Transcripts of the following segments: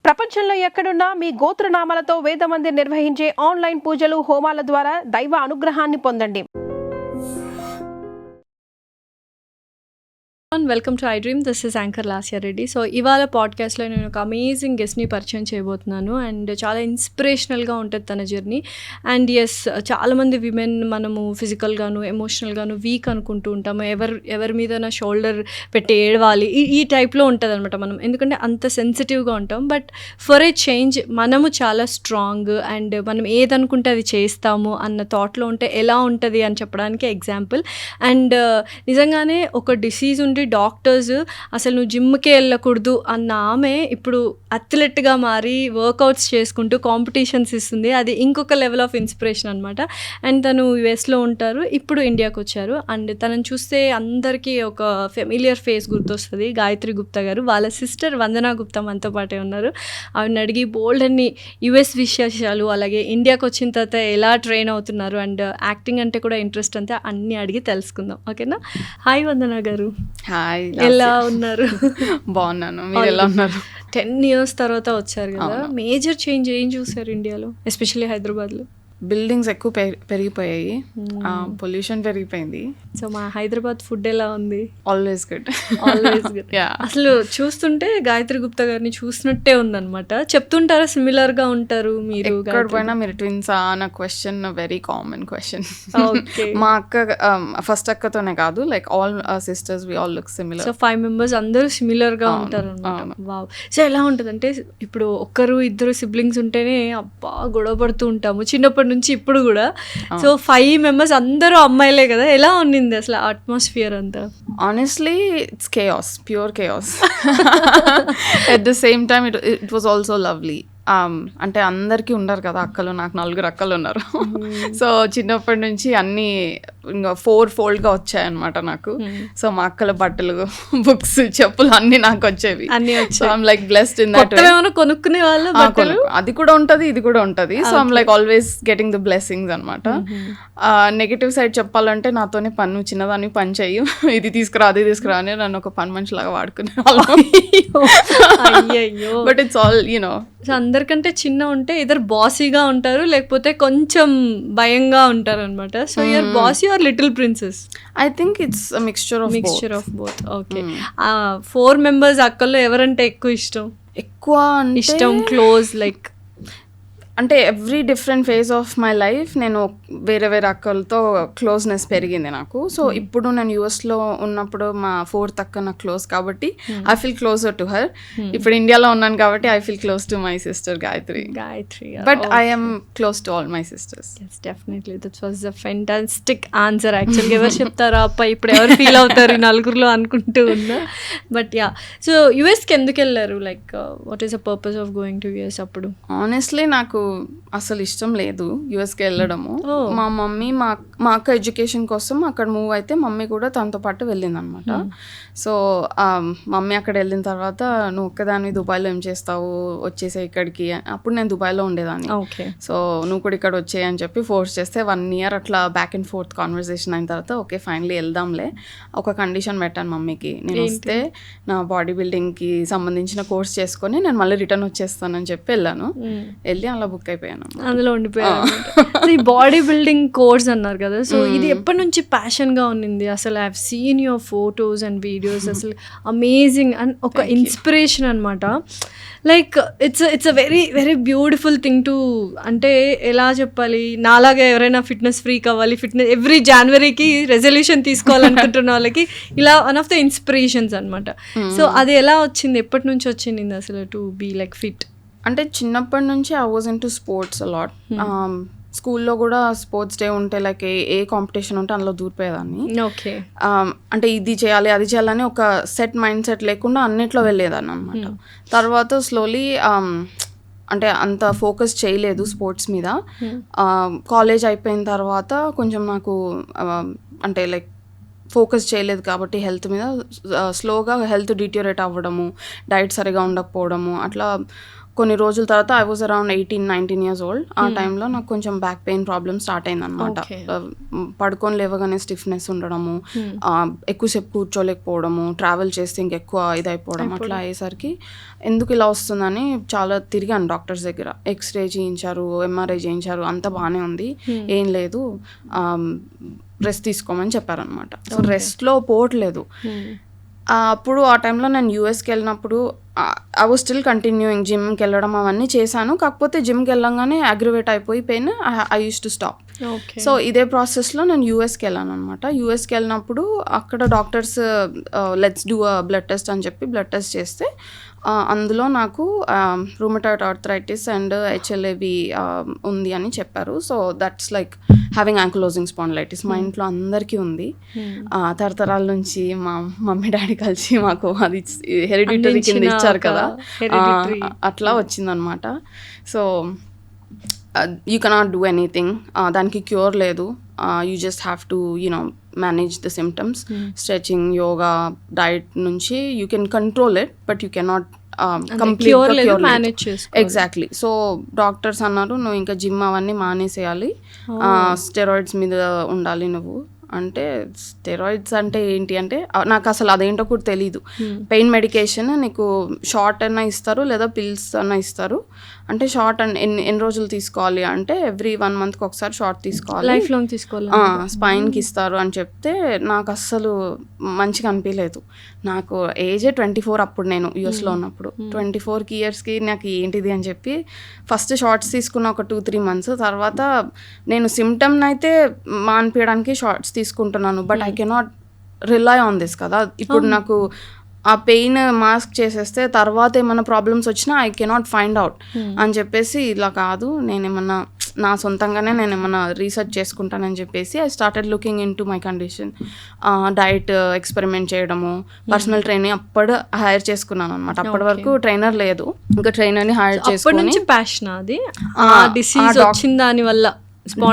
ప్రపంచంలో ఎక్కడున్నా మీ గోత్రనామాలతో వేదమందిర్ నిర్వహించే ఆన్లైన్ పూజలు, హోమాల ద్వారా దైవ అనుగ్రహాన్ని పొందండి. Welcome to I dream. This is anchor Lasya Reddy. So ఇవాళ పాడ్కాస్ట్లో నేను ఒక అమేజింగ్ గెస్ట్ని పరిచయం చేయబోతున్నాను. అండ్ చాలా ఇన్స్పిరేషనల్గా ఉంటుంది తన జర్నీ. అండ్ ఎస్, చాలామంది విమెన్ మనము ఫిజికల్గాను ఎమోషనల్గాను వీక్ అనుకుంటూ ఉంటాము. ఎవరి మీద షోల్డర్ పెట్టి ఏడవాలి ఈ టైప్లో ఉంటుంది అనమాట మనం, ఎందుకంటే అంత సెన్సిటివ్గా ఉంటాం. బట్ ఫర్ ఏ చేంజ్ మనము చాలా స్ట్రాంగ్ అండ్ మనం ఏదనుకుంటే అది చేస్తాము అన్న థాట్లో ఉంటే ఎలా ఉంటుంది అని చెప్పడానికి ఎగ్జాంపుల్. అండ్ నిజంగానే ఒక డిసీజ్ ఉండి డాక్టర్స్ అసలు నువ్వు జిమ్కే వెళ్ళకూడదు అన్న ఆమె ఇప్పుడు అథ్లెట్గా మారి వర్కౌట్స్ చేసుకుంటూ కాంపిటీషన్స్ ఇస్తుంది. అది ఇంకొక లెవెల్ ఆఫ్ ఇన్స్పిరేషన్ అనమాట. అండ్ తను యుఎస్లో ఉంటారు, ఇప్పుడు ఇండియాకి వచ్చారు. అండ్ తనని చూస్తే అందరికీ ఒక ఫెమిలియర్ ఫేస్ గుర్తొస్తుంది, గాయత్రి గుప్తా గారు. వాళ్ళ సిస్టర్ వందనా గుప్తా మనతో పాటే ఉన్నారు. ఆవిడని అడిగి బోల్డ్ అన్ని యుఎస్ విశేషాలు, అలాగే ఇండియాకి వచ్చిన తర్వాత ఎలా ట్రైన్ అవుతున్నారు అండ్ యాక్టింగ్ అంటే కూడా ఇంట్రెస్ట్ అంతే అన్నీ అడిగి తెలుసుకుందాం. ఓకేనా? హాయ్ వందనా గారు. హాయ్, ఎలా ఉన్నారు? బాగున్నాను. మీరు ఎలా ఉన్నారు? 10 years తర్వాత వచ్చారు కదా, మేజర్ చేంజ్ ఏం చూసారు ఇండియాలో, ఎస్పెషల్లీ హైదరాబాద్లో? బిల్డింగ్స్ ఎక్కువ పెరిగిపోయాయి, పొల్యూషన్ పెరిగిపోయింది. సో మా హైదరాబాద్ ఫుడ్ ఎలా ఉంది? Always good. Always good. అసలు చూస్తుంటే గాయత్రి గుప్తా గారిని చూసినట్టే ఉందన్నమాట. చెప్తుంటారా సిమిలర్గా ఉంటారు మీరు? ఎక్కడ పోయినా మీరు ట్విన్సా అన్న క్వశ్చన్ వెరీ కామన్ క్వశ్చన్. మా అక్క, ఫస్ట్ అక్కతోనే కాదు, like all sisters we all look similar. So 5 members అందరూ సిమిలర్గా ఉంటారు అన్నమాట. వావ్. సో ఎలా ఉంటుంది అంటే, ఇప్పుడు ఒక్కరు ఇద్దరు సిబ్లింగ్స్ ఉంటేనే అబ్బా గొడవ పడుతూ ఉంటాము చిన్నప్పటి నుంచి ఇప్పుడు కూడా. సో 5 members అందరూ అమ్మాయిలే కదా, ఎలా ఉన్నింది అసలు అట్మాస్ఫియర్ అంతా? Honestly it's chaos, pure chaos. At the same time it was also lovely. అంటే అందరికీ ఉండరు కదా అక్కలు, నాకు 4 అక్కలు ఉన్నారు. సో చిన్నప్పటి నుంచి అన్నీ ఇంకా 4-fold వచ్చాయన్నమాట నాకు. సో మా అక్కల బట్టలు, బుక్స్, చెప్పులు అన్నీ నాకు వచ్చేవి. So I'm like blessed in that way. కొనుక్కునే వాళ్ళు అది కూడా ఉంటుంది, ఇది కూడా ఉంటుంది. So I'm like always getting the blessings అనమాట. నెగిటివ్ సైడ్ చెప్పాలంటే నాతోనే పన్ను చిన్నదాన్ని పని చెయ్యి, ఇది తీసుకురా అది తీసుకురా అని నన్ను ఒక పని మనిషిలాగా వాడుకునే వాళ్ళు. But it's all you know. So అందరికంటే చిన్న ఉంటే ఇద్దరు బాసీగా ఉంటారు, లేకపోతే కొంచెం భయంగా ఉంటారు అనమాట. So your bossy are little princess? I think it's mixture of both. Okay. 4 members అక్కల్లో ఎవరంటే ఎక్కువ ఇష్టం క్లోజ్? లైక్ అంటే every different phase of my life నేను వేరే వేరే అక్కలతో క్లోజ్నెస్ పెరిగింది నాకు. సో ఇప్పుడు నేను యూఎస్లో ఉన్నప్పుడు మా 4th అక్క నాకు క్లోజ్ కాబట్టి I feel closer to her. ఇప్పుడు ఇండియాలో ఉన్నాను కాబట్టి I feel close to my sister Gayatri. But I am close to all my sisters. Definitely that was a fantastic answer. యాక్చువల్గా ఎవరు చెప్తారా అప్ప, ఇప్పుడు ఎవరు ఫీల్ అవుతారు ఈ నలుగురిలో అనుకుంటూ ఉన్నా. బట్ యా, సో యుఎస్కి ఎందుకు వెళ్ళారు? Like what is the purpose of going to US అప్పుడు? ఆనెస్ట్లీ నాకు అసలు ఇష్టం లేదు యుఎస్కి వెళ్ళడము. మా మమ్మీ మా అక్క ఎడ్యుకేషన్ కోసం అక్కడ మూవ్ అయితే మమ్మీ కూడా తనతో పాటు వెళ్ళింది అనమాట. సో మమ్మీ అక్కడ వెళ్ళిన తర్వాత నువ్వు ఒక్కదాన్ని దుబాయ్లో ఏం చేస్తావు, వచ్చేసే ఇక్కడికి. అప్పుడు నేను దుబాయ్లో ఉండేదాన్ని. సో నువ్వు కూడా ఇక్కడ వచ్చేయి అని చెప్పి ఫోర్స్ చేస్తే 1 year అట్లా బ్యాక్ అండ్ ఫోర్త్ కాన్వర్సేషన్ అయిన తర్వాత ఓకే ఫైనలీ వెళ్దాంలే. ఒక కండిషన్ పెట్టాను మమ్మీకి, నేను వస్తే నా బాడీ బిల్డింగ్కి సంబంధించిన కోర్స్ చేసుకొని నేను మళ్ళీ రిటర్న్ వచ్చేస్తానని చెప్పి వెళ్ళాను. వెళ్ళి అలా బుక్ అయిపోయాను, అందులో ఉండిపోయాను. ఈ బాడీ బిల్డింగ్ కోర్స్ అన్నారు కదా, సో ఇది ఎప్పటి నుంచి ప్యాషన్గా ఉన్నింది అసలు? I have seen your photos and videos, అసలు అమేజింగ్ అండ్ ఒక ఇన్స్పిరేషన్ అనమాట. Like it's a very very beautiful thing to, అంటే ఎలా చెప్పాలి, నాలాగా ఎవరైనా ఫిట్నెస్ ఫ్రీక్ అవ్వాలి, ఫిట్నెస్ ఎవ్రీ జనవరికి రెజల్యూషన్ తీసుకోవాలనుకుంటున్న వాళ్ళకి ఇలా వన్ ఆఫ్ ద ఇన్స్పిరేషన్స్ అనమాట. సో అది ఎలా వచ్చింది, ఎప్పటి నుంచి వచ్చింది అసలు టు బీ లైక్ ఫిట్? అంటే చిన్నప్పటి నుంచి I was into sports a lot. స్కూల్లో కూడా స్పోర్ట్స్ డే ఉంటే లైక్ ఏ కాంపిటీషన్ ఉంటే అందులో దూరిపోయేదాన్ని. ఓకే. అంటే ఇది చేయాలి అది చేయాలని ఒక సెట్ మైండ్ సెట్ లేకుండా అన్నిట్లో వెళ్ళేదాన్ని అనమాట. తర్వాత స్లోలీ అంటే అంత ఫోకస్ చేయలేదు స్పోర్ట్స్ మీద. కాలేజ్ అయిపోయిన తర్వాత కొంచెం నాకు అంటే లైక్ ఫోకస్ చేయలేదు కాబట్టి హెల్త్ మీద స్లోగా హెల్త్ డిటోరేట్ అవ్వడము, డైట్ సరిగా ఉండకపోవడము, అట్లా కొన్ని రోజుల తర్వాత I was around 18-19 years old. ఆ టైంలో నాకు కొంచెం బ్యాక్ పెయిన్ ప్రాబ్లమ్ స్టార్ట్ అయింది అనమాట. పడుకొని లేవగానే స్టిఫ్నెస్ ఉండడము, ఎక్కువసేపు కూర్చోలేకపోవడము, ట్రావెల్ చేస్తే ఇంకెక్కువ ఇదైపోవడం, అట్లా అయ్యేసరికి ఎందుకు ఇలా వస్తుందని చాలా తిరిగాను డాక్టర్స్ దగ్గర. ఎక్స్రే చేయించారు, ఎంఆర్ఐ చేయించారు, అంతా బాగానే ఉంది, ఏం లేదు, రెస్ట్ తీసుకోమని చెప్పారనమాట. సో రెస్ట్లో పోవట్లేదు. అప్పుడు ఆ టైంలో నేను యూఎస్కి వెళ్ళినప్పుడు ఐ వాజ్ స్టిల్ కంటిన్యూయింగ్ జిమ్కి వెళ్ళడం అవన్నీ చేశాను. కాకపోతే జిమ్కి వెళ్ళంగానే అగ్రివేట్ అయిపోయి pain I use to stop. So ఇదే ప్రాసెస్లో నేను యూఎస్కి వెళ్ళాను అనమాట. యూఎస్కి వెళ్ళినప్పుడు అక్కడ doctors let's do blood test అని చెప్పి బ్లడ్ టెస్ట్ చేస్తే అందులో నాకు రూమటాయిడ్ ఆర్థరైటిస్ అండ్ హెచ్ఎల్ఏవి ఉంది అని చెప్పారు. So that's like having ankylosing spondylitis. మా ఇంట్లో అందరికీ ఉంది, తరతరాల నుంచి మా మమ్మీ డాడీ కలిసి మాకు అది హెరిడిటరీ కింద ఇచ్చారు కదా, అట్లా వచ్చిందనమాట. So you cannot do anything, దానికి క్యూర్ లేదు. You just have to manage the symptoms. Stretching, yoga, diet నుంచి you can control it, but you cannot exactly. So doctors అన్నారు, నువ్వు ఇంకా జిమ్ అవన్నీ మానేసేయాలి, స్టెరాయిడ్స్ మీద ఉండాలి నువ్వు. అంటే స్టెరాయిడ్స్ అంటే ఏంటి అంటే నాకు అసలు అదేంటో కూడా తెలీదు. పెయిన్ మెడికేషన్ నీకు షార్ట్ అన్నా ఇస్తారు లేదా పిల్స్ అన్నా ఇస్తారు. అంటే షార్ట్ అండ్ ఎన్ని రోజులు తీసుకోవాలి అంటే ఎవ్రీ 1 monthకి ఒకసారి షార్ట్ తీసుకోవాలి, లైఫ్ లాంగ్ తీసుకోవాలి, స్పైన్కి ఇస్తారు అని చెప్తే నాకు అస్సలు మంచిగా అనిపించలేదు. నాకు ఏజే 24 అప్పుడు, నేను యూఎస్లో ఉన్నప్పుడు. 24 yearsకి నాకు ఏంటిది అని చెప్పి ఫస్ట్ షార్ట్స్ తీసుకున్న ఒక 2-3 months. తర్వాత నేను సిమ్టమ్ని అయితే మాన్పించడానికి షార్ట్స్ తీసుకుంటున్నాను, but I cannot rely on this కదా. ఇప్పుడు నాకు ఆ పెయిన్ మాస్క్ చేసేస్తే తర్వాత ఏమైనా ప్రాబ్లమ్స్ వచ్చినా ఐ కెనాట్ ఫైండ్ అవుట్ అని చెప్పేసి, ఇలా కాదు నేనేమన్నా నా సొంతంగానే నేను ఏమన్నా రీసెర్చ్ చేసుకుంటానని చెప్పేసి I started looking in to my condition. Diet experiment చేయడము, పర్సనల్ ట్రైనింగ్ అప్పుడు హైర్ చేసుకున్నాను అనమాట. అప్పటి వరకు ట్రైనర్ లేదు, ఇంకా ట్రైనర్ని హైర్ చేసుకుని. ప్యాషన్ అది డిసీజ్ వచ్చిన దాని వల్ల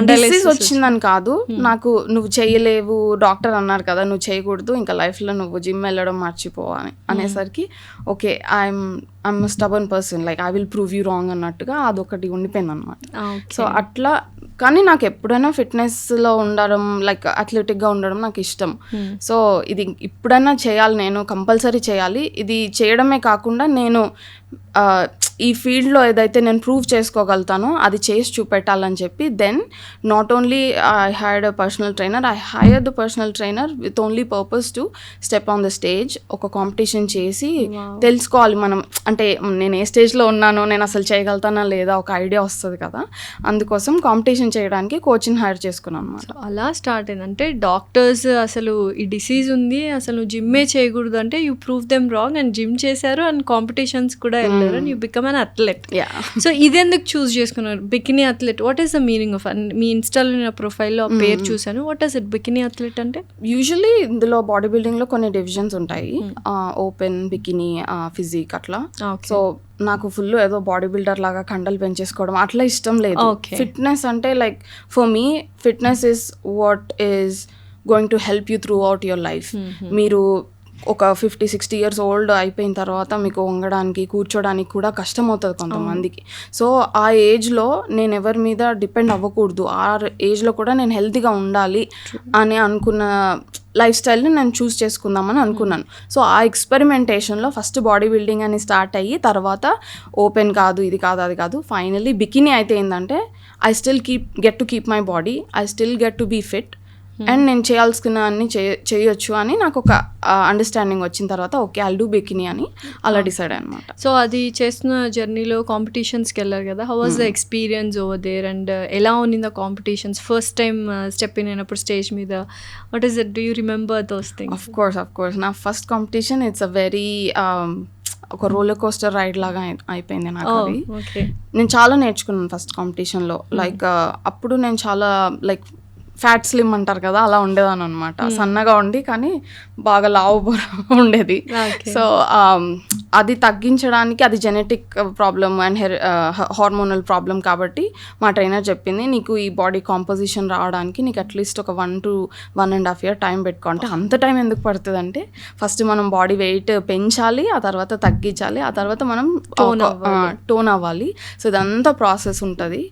డిసీజ్ వచ్చిందని కాదు, నాకు నువ్వు చేయలేవు, డాక్టర్ అన్నారు కదా నువ్వు చేయకూడదు, ఇంకా లైఫ్లో నువ్వు జిమ్ వెళ్ళడం మర్చిపోవాలి అనేసరికి okay I'm stubborn person, like I will prove you wrong అన్నట్టుగా అదొకటి ఉండిపోయింది అనమాట. సో అట్లా, కానీ నాకు ఎప్పుడైనా ఫిట్నెస్లో ఉండడం, లైక్ అథ్లెటిక్గా ఉండడం నాకు ఇష్టం. సో ఇది ఇప్పుడైనా చేయాలి, నేను కంపల్సరీ చేయాలి. ఇది చేయడమే కాకుండా నేను ఈ ఫీల్డ్లో ఏదైతే నేను ప్రూవ్ చేసుకోగలుగుతానో అది చేసి చూపెట్టాలని చెప్పి then not only I hired a personal trainer, I hire the personal trainer with only purpose to step on the stage. ఒక కాంపిటీషన్ చేసి తెలుసుకోవాలి మనం, అంటే నేను ఏ స్టేజ్లో ఉన్నానో, నేను అసలు చేయగలుగుతానా లేదా ఒక ఐడియా వస్తుంది కదా. అందుకోసం కాంపిటీషన్ చేయడానికి కోచ్ని హైర్ చేసుకున్నాను అనమాట. అలా స్టార్ట్ అయింది. అంటే డాక్టర్స్ అసలు ఈ డిసీజ్ ఉంది, అసలు నువ్వు జిమ్మే చేయకూడదు అంటే you prove them wrong, and gym చేశారు అండ్ కాంపిటీషన్స్ కూడా వెళ్ళారు and you become an athlete. So ఇది ఎందుకు చూస్ చేసుకున్నారు bikini athlete? What is the meaning of? మీ ఇన్స్టాలో ఉన్న ప్రొఫైల్లో ఆ పేరు చూసాను. What is it bikini athlete అంటే? యూజువలీ ఇందులో బాడీ బిల్డింగ్లో కొన్ని డివిజన్స్ ఉంటాయి, ఓపెన్, బికినీ, ఫిజిక్ అట్లా. సో నాకు ఫుల్ ఏదో బాడీ బిల్డర్ లాగా కండలు పెంచేసుకోవడం అట్లా ఇష్టం లేదు. ఫిట్నెస్ అంటే like for me fitness is what is going to help you through out your life. మీరు ఒక 50-60 years old అయిపోయిన తర్వాత మీకు వంగడానికి, కూర్చోడానికి కూడా కష్టం అవుతుంది కొంతమందికి. సో ఆ ఏజ్లో నేను ఎవరి మీద డిపెండ్ అవ్వకూడదు, ఆ ఏజ్లో కూడా నేను హెల్తీగా ఉండాలి అని అనుకున్న లైఫ్ స్టైల్ని నేను చూస్ చేసుకుందామని అనుకున్నాను. సో ఆ ఎక్స్పెరిమెంటేషన్లో ఫస్ట్ బాడీ బిల్డింగ్ అని స్టార్ట్ అయ్యి తర్వాత ఓపెన్ కాదు, ఇది కాదు, అది కాదు, ఫైనల్లీ బికినీ అయితే ఏంటంటే I still get to keep my body, I still get to be fit and నేను చేయాల్సిన అన్ని చేయొచ్చు అని నాకు ఒక అండర్స్టాండింగ్ వచ్చిన తర్వాత ఓకే ఐల్ డూ బికినీ అని అలా డిసైడ్ అనమాట. సో అది చేస్తున్న జర్నీలో కాంపిటీషన్స్కి వెళ్ళారు కదా, how was the experience over there and ఎలా ఉన్నింది ఆ competitions? First time step in అయినప్పుడు స్టేజ్ మీద what is it, do you remember those things? Of course నా first competition it's a very ఒక రోలర్ కోస్టర్ రైడ్ లాగా అయిపోయింది నాకు అది. నేను చాలా నేర్చుకున్నాను ఫస్ట్ కాంపిటీషన్లో. లైక్ అప్పుడు నేను చాలా లైక్ ఫ్యాట్ స్లిమ్ అంటారు కదా, అలా ఉండేదాన్ని అనమాట. సన్నగా ఉండి కానీ బాగా లావు ఉండేది. సో అది తగ్గించడానికి, అది genetic problem and hormonal problem కాబట్టి మా ట్రైనర్ చెప్పింది, నీకు ఈ బాడీ కాంపోజిషన్ రావడానికి నీకు అట్లీస్ట్ ఒక 1 to 1.5 year టైం పెట్టుకో. అంటే అంత టైం ఎందుకు పడుతుంది అంటే ఫస్ట్ మనం బాడీ వెయిట్ పెంచాలి, ఆ తర్వాత తగ్గించాలి, ఆ తర్వాత మనం టోన్ అవ్వాలి. సో ఇదంతా ప్రాసెస్ ఉంటుంది,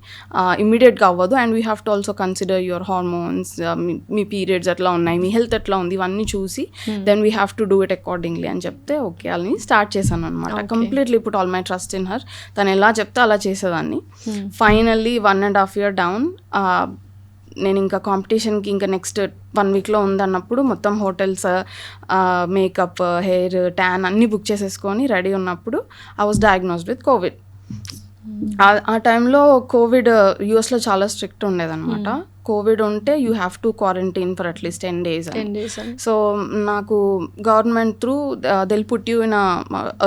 ఇమ్మీడియట్గా అవ్వదు. And we have to also consider your hormones, మీ పీరియడ్స్ ఎట్లా ఉన్నాయి, మీ హెల్త్ ఎట్లా ఉంది, ఇవన్నీ చూసి then we have to do it accordingly అని చెప్తే ఓకే అని స్టార్ట్ చేశాను అనమాట. Completely put all my trust in her. తను ఎలా చెప్తే అలా చేసేదాన్ని. ఫైనల్లీ 1.5 year డౌన్, నేను ఇంకా కాంపిటీషన్కి ఇంకా నెక్స్ట్ 1 weekలో ఉందన్నప్పుడు మొత్తం హోటల్స్, మేకప్, హెయిర్, ట్యాన్ అన్నీ బుక్ చేసేసుకొని రెడీ ఉన్నప్పుడు I was diagnosed with covid. ఆ టైంలో కోవిడ్ యూఎస్లో చాలా స్ట్రిక్ట్ ఉండేదన్నమాట. కోవిడ్ ఉంటే you have to quarantine for at least 10 days. So నాకు government through they'll put you in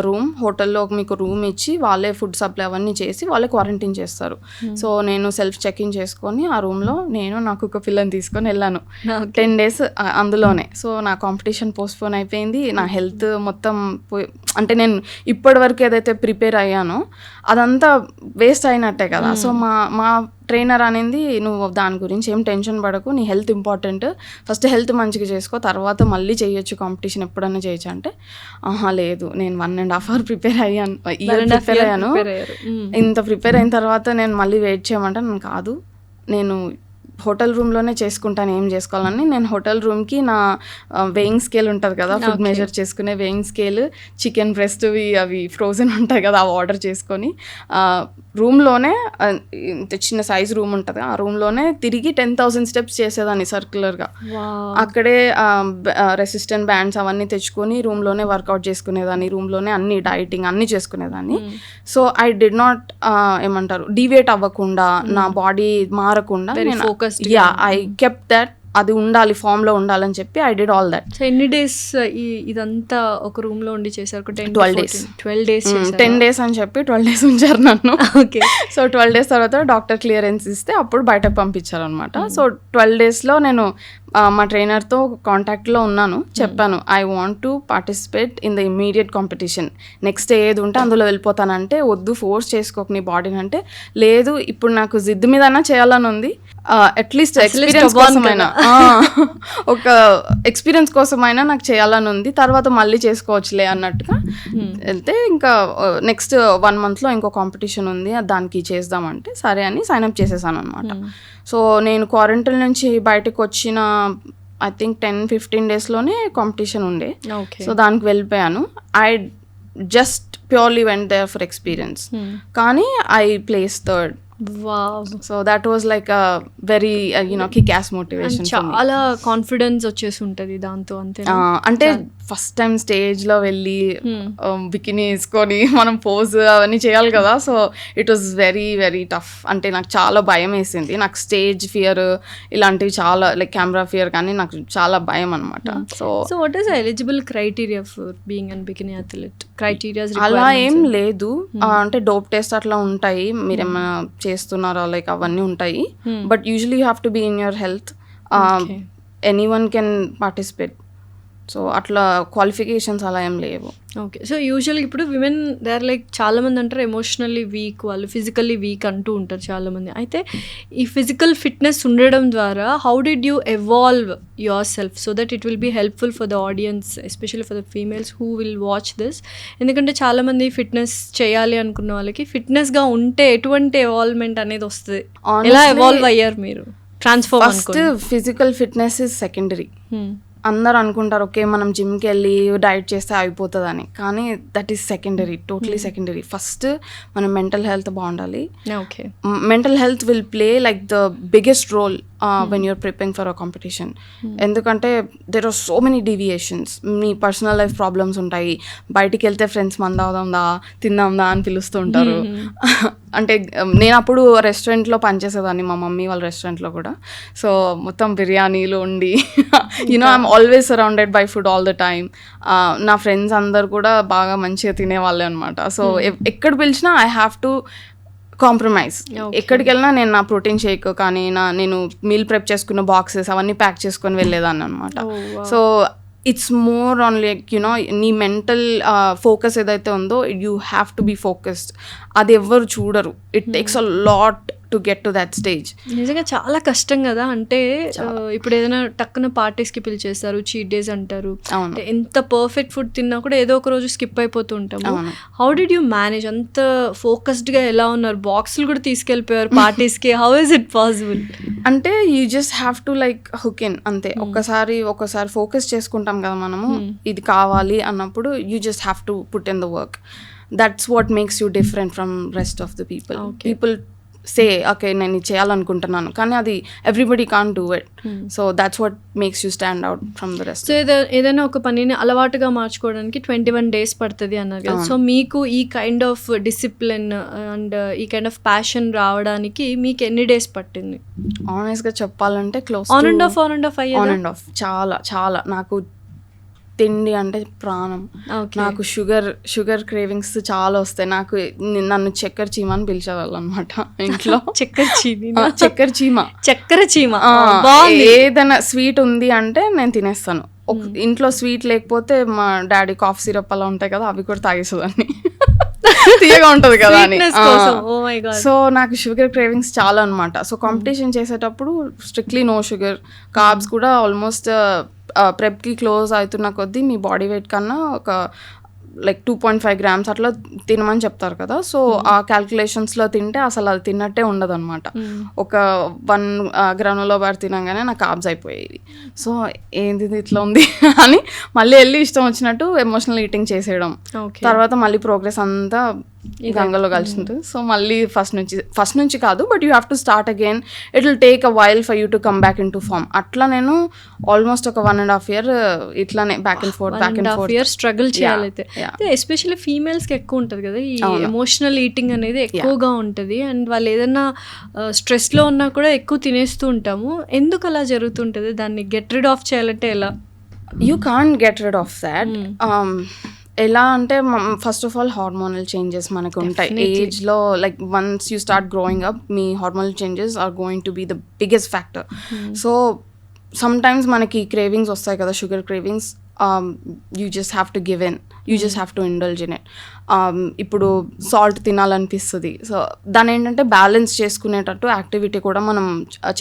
room, హోటల్లో మీకు రూమ్ ఇచ్చి వాళ్ళే ఫుడ్ సప్లై అవన్నీ చేసి వాళ్ళే క్వారంటైన్ చేస్తారు. సో నేను సెల్ఫ్ చెక్-ఇన్ చేసుకొని ఆ రూమ్లో నాకు ఒక పిల్లని తీసుకొని వెళ్ళాను 10 days అందులోనే. సో నా కాంపిటీషన్ పోస్ట్పోన్ అయిపోయింది, నా హెల్త్ మొత్తం అంటే నేను ఇప్పటి వరకు ఏదైతే ప్రిపేర్ అయ్యానో అదంతా వేస్ట్ అయినట్టే కదా. సో మా ట్రైనర్ అనేది, నువ్వు దాని గురించి ఏం టెన్షన్ పడకు, నీ హెల్త్ ఇంపార్టెంట్, ఫస్ట్ హెల్త్ మంచిగా చేసుకో, తర్వాత మళ్ళీ చేయొచ్చు కాంపిటీషన్, ఎప్పుడైనా చేయొచ్చు అంటే, లేదు నేను 1.5 hour ప్రిపేర్ అయ్యాను, ఇంత ప్రిపేర్ అయిన తర్వాత నేను మళ్ళీ వెయిట్ చేయమంటే నేను కాదు, నేను హోటల్ రూమ్లోనే చేసుకుంటాను ఏం చేసుకోవాలని. నేను హోటల్ రూమ్కి నా వెయింగ్ స్కేల్ ఉంటుంది కదా, ఫుడ్ మెజర్ చేసుకునే వెయింగ్ స్కేల్, చికెన్ బ్రెస్ట్వి అవి ఫ్రోజన్ ఉంటాయి కదా, అవి ఆర్డర్ చేసుకొని రూమ్లోనే, చిన్న సైజ్ రూమ్ ఉంటుంది, ఆ రూమ్లోనే తిరిగి 10,000 steps చేసేదాన్ని సర్క్యులర్గా. అక్కడే రెసిస్టెంట్ బ్యాండ్స్ అవన్నీ తెచ్చుకొని రూమ్లోనే వర్కౌట్ చేసుకునేదాన్ని, రూమ్లోనే అన్ని డైటింగ్ అన్నీ చేసుకునేదాన్ని. సో ఐ డిడ్ నాట్ ఏమంటారు డివేట్ అవ్వకుండా, నా బాడీ మారకుండా నేను ఐ కెప్ట్ దట్, అది ఉండాలి, ఫామ్లో ఉండాలని చెప్పి I did all that. So ఎన్ని డేస్ ఇదంతా ఒక రూమ్లో ఉండి చేశారు? 12 days. 12 days 10 days అని చెప్పి 12 days ఉంచారు నన్ను. ఓకే. సో 12 days తర్వాత డాక్టర్ క్లియరెన్స్ ఇస్తే అప్పుడు బయటకు పంపించారు అనమాట. సో 12 daysలో నేను మా ట్రైనర్తో కాంటాక్ట్లో ఉన్నాను, చెప్పాను I want to participate in the immediate competition, next ఏది ఉంటే అందులో వెళ్ళిపోతానంటే, వద్దు ఫోర్స్ చేసుకోక నీ బాడీని అంటే, లేదు ఇప్పుడు నాకు జిద్దు మీదైనా చేయాలని ఉంది, అట్లీస్ట్ ఎక్స్పీరియన్స్ కోసమైనా, ఒక ఎక్స్పీరియన్స్ కోసమైనా నాకు చేయాలని ఉంది, తర్వాత మళ్ళీ చేసుకోవచ్చులే అన్నట్టుగా వెళ్తే, ఇంకా నెక్స్ట్ 1 monthలో ఇంకో కాంపిటీషన్ ఉంది, దానికి చేద్దామంటే సరే అని సైన్అప్ చేసేసాను అనమాట. సో నేను క్వారంటైన్ నుంచి బయటకు వచ్చిన ఐ థింక్ 10-15 daysలోనే కాంపిటీషన్ ఉండే. సో దానికి వెళ్ళిపోయాను. I just purely went there for experience, కానీ I place third. So that was like a very kick ass motivation. చాలా కాన్ఫిడెన్స్ వచ్చేసి ఉంటుంది దాంతో. అంతే అంటే ఫస్ట్ టైం స్టేజ్లో వెళ్ళి బికినీ వేసుకొని మనం పోజ్ అవన్నీ చేయాలి కదా. So it was very very tough. అంటే నాకు చాలా భయం వేసింది, నాకు స్టేజ్ ఫియర్ ఇలాంటివి చాలా, లైక్ కెమెరా ఫియర్ కానీ నాకు చాలా భయం అనమాట. So what is eligible criteria for being an bikini athlete? Criterias అలా ఏం లేదు, అంటే డోప్ టెస్ట్ అట్లా ఉంటాయి, మీరేమైనా చేస్తున్నారా లైక్ అవన్నీ ఉంటాయి. But usually you have to be in your health, anyone can participate. So అట్లా క్వాలిఫికేషన్స్ అలా ఏం లేవు. ఓకే. సో యూజువల్గా ఇప్పుడు విమెన్ దే ఆర్ లైక్ చాలామంది అంటారు ఎమోషనల్లీ వీక్, వాళ్ళు ఫిజికల్లీ వీక్ అంటూ ఉంటారు చాలామంది. అయితే ఈ ఫిజికల్ ఫిట్నెస్ ఉండడం ద్వారా how did you evolve yourself so that it will be helpful for the audience, especially for the females who will watch this? ఎందుకంటే చాలామంది ఫిట్నెస్ చేయాలి అనుకున్న వాళ్ళకి ఫిట్నెస్గా ఉంటే ఎటువంటి ఎవాల్వ్మెంట్ అనేది వస్తుంది, ఎలా ఎవాల్వ్ అయ్యారు మీరు? Transform. First physical fitness is secondary. అందరు అనుకుంటారు ఓకే మనం జిమ్కి వెళ్ళి డైట్ చేస్తే అయిపోతుందని, కానీ that is secondary, totally secondary. First మన మెంటల్ హెల్త్ బాగుండాలి. Okay. Mental health will play like the biggest role when you're preparing for a competition. ఎందుకంటే there are so many deviations. మీ పర్సనల్ లైఫ్ ప్రాబ్లమ్స్ ఉంటాయి, బయటికి వెళ్తే friends మందావుదాందా తిందాందా అని పిలుస్తూ ఉంటారు. అంటే నేను అప్పుడు రెస్టారెంట్లో పనిచేసేదాన్ని, మా మమ్మీ వాళ్ళ రెస్టారెంట్లో కూడా. సో మొత్తం బిర్యానీలు ఉండి I'm always surrounded by food all the time. నా ఫ్రెండ్స్ అందరు కూడా బాగా మంచిగా తినేవాళ్ళే అనమాట. సో ఎక్కడ పిలిచినా ఐ హ్యావ్ టు కాంప్రమైజ్. ఎక్కడికి వెళ్ళినా నేను నా ప్రోటీన్ షేక్ కానీ నేను మీల్ ప్రెప్ చేసుకున్న బాక్సెస్ అవన్నీ ప్యాక్ చేసుకొని వెళ్ళేదాన్ని అనమాట. So it's more on like you know నీ మెంటల్ ఫోకస్ ఏదైతే ఉందో you have to be focused. అది ఎవ్వరు చూడరు. It takes a lot to get to that stage. నిజంగా చాలా కష్టం కదా. అంటే ఇప్పుడు ఏదైనా టక్కున పార్టీస్కి పిలిచేస్తారు, చీట్ డేస్ అంటారు. ఎంత పర్ఫెక్ట్ ఫుడ్ తిన్నా కూడా ఏదో ఒక రోజు స్కిప్ అయిపోతూ ఉంటాము. How did you manage? అంత ఫోకస్డ్గా ఎలా ఉన్నారు? బాక్సులు కూడా తీసుకెళ్ళిపోయారు పార్టీస్కి. How is it possible? అంటే you just have to like hook in అంతే. ఒకసారి ఫోకస్ చేసుకుంటాం కదా మనము, ఇది కావాలి అన్నప్పుడు you just have to put in the work. That's what makes you different from rest of the people. People say okay నేను ఇది చేయాలనుకుంటున్నాను, కానీ అది everybody can't do it. So that's what makes you stand out from the rest. So ఏదైనా ఒక పనిని అలవాటుగా మార్చుకోవడానికి 21 days పడుతుంది అన్నారు కదా. సో మీకు ఈ కైండ్ ఆఫ్ డిసిప్లిన్ అండ్ ఈ కైండ్ ఆఫ్ ప్యాషన్ రావడానికి మీకు ఎన్ని డేస్ పట్టింది? ఆనెస్ట్గా చెప్పాలంటే క్లోజ్ ఆన్ అండ్ ఆఫ్ చాలా చాలా. నాకు తిండి అంటే ప్రాణం. నాకు షుగర్ క్రేవింగ్స్ చాలా వస్తాయి. నన్ను చక్కెర చీమ అని పిలిచేవాళ్ళు అనమాట ఇంట్లో. చక్కెర చీమ. ఏదైనా స్వీట్ ఉంది అంటే నేను తినేస్తాను. ఇంట్లో స్వీట్ లేకపోతే మా డాడీ కాఫ్ సిరప్ అలా ఉంటాయి కదా, అవి కూడా తాగేసేదాన్ని. తీయగా ఉంటది కదా అని. సో నాకు షుగర్ క్రేవింగ్స్ చాలా అనమాట. సో కాంపిటీషన్ చేసేటప్పుడు స్ట్రిక్ట్లీ నో షుగర్. కార్బ్స్ కూడా ఆల్మోస్ట్ ప్రెప్కి క్లోజ్ అవుతున్న కొద్దీ మీ బాడీ వెయిట్ కన్నా ఒక లైక్ 2.5 grams అట్లా తినమని చెప్తారు కదా. సో ఆ క్యాల్కులేషన్స్లో తింటే అసలు అది తిన్నట్టే ఉండదు అనమాట. ఒక 1 గ్రానులో బార్ తినగానే నాకు కార్బ్స్ అయిపోయేవి. సో ఏంది ఇట్లా ఉంది అని మళ్ళీ వెళ్ళి ఇష్టం వచ్చినట్టు ఎమోషనల్ ఈటింగ్ చేసేయడం. తర్వాత మళ్ళీ ప్రోగ్రెస్ అంతా గంగలో కలిసి ఉంటుంది. సో మళ్ళీ ఫస్ట్ నుంచి కాదు, but you have to start again. It will take a while for you to come back in to form. అట్లా నేను ఆల్మోస్ట్ ఒక 1.5 year ఇట్లానే బ్యాక్ అండ్ ఫోర్త్ స్ట్రగుల్ చేయాలైతే. ఎస్పెషల్లీ ఫీమేల్స్కి ఎక్కువ ఉంటుంది కదా ఈ ఎమోషనల్ ఈటింగ్ అనేది ఎక్కువగా ఉంటుంది. అండ్ వాళ్ళు ఏదైనా స్ట్రెస్లో ఉన్నా కూడా ఎక్కువ తినేస్తూ ఉంటాము. ఎందుకు అలా జరుగుతుంటుంది? దాన్ని గెట్ రిడ్ ఆఫ్ చేయాలంటే ఎలా? You can't get rid of that. ఎలా అంటే first of all hormonal changes మనకు ఉంటాయి ఏజ్లో. Like once you start growing up, మీ hormonal changes are going to be the biggest factor. So sometimes మనకి cravings వస్తాయి కదా, sugar cravings. You just have to give in, you just have to indulge in it. ఇప్పుడు salt తినాలనిపిస్తుంది. So దాని ఏంటంటే balance చేసుకునేటట్టు activity కూడా మనం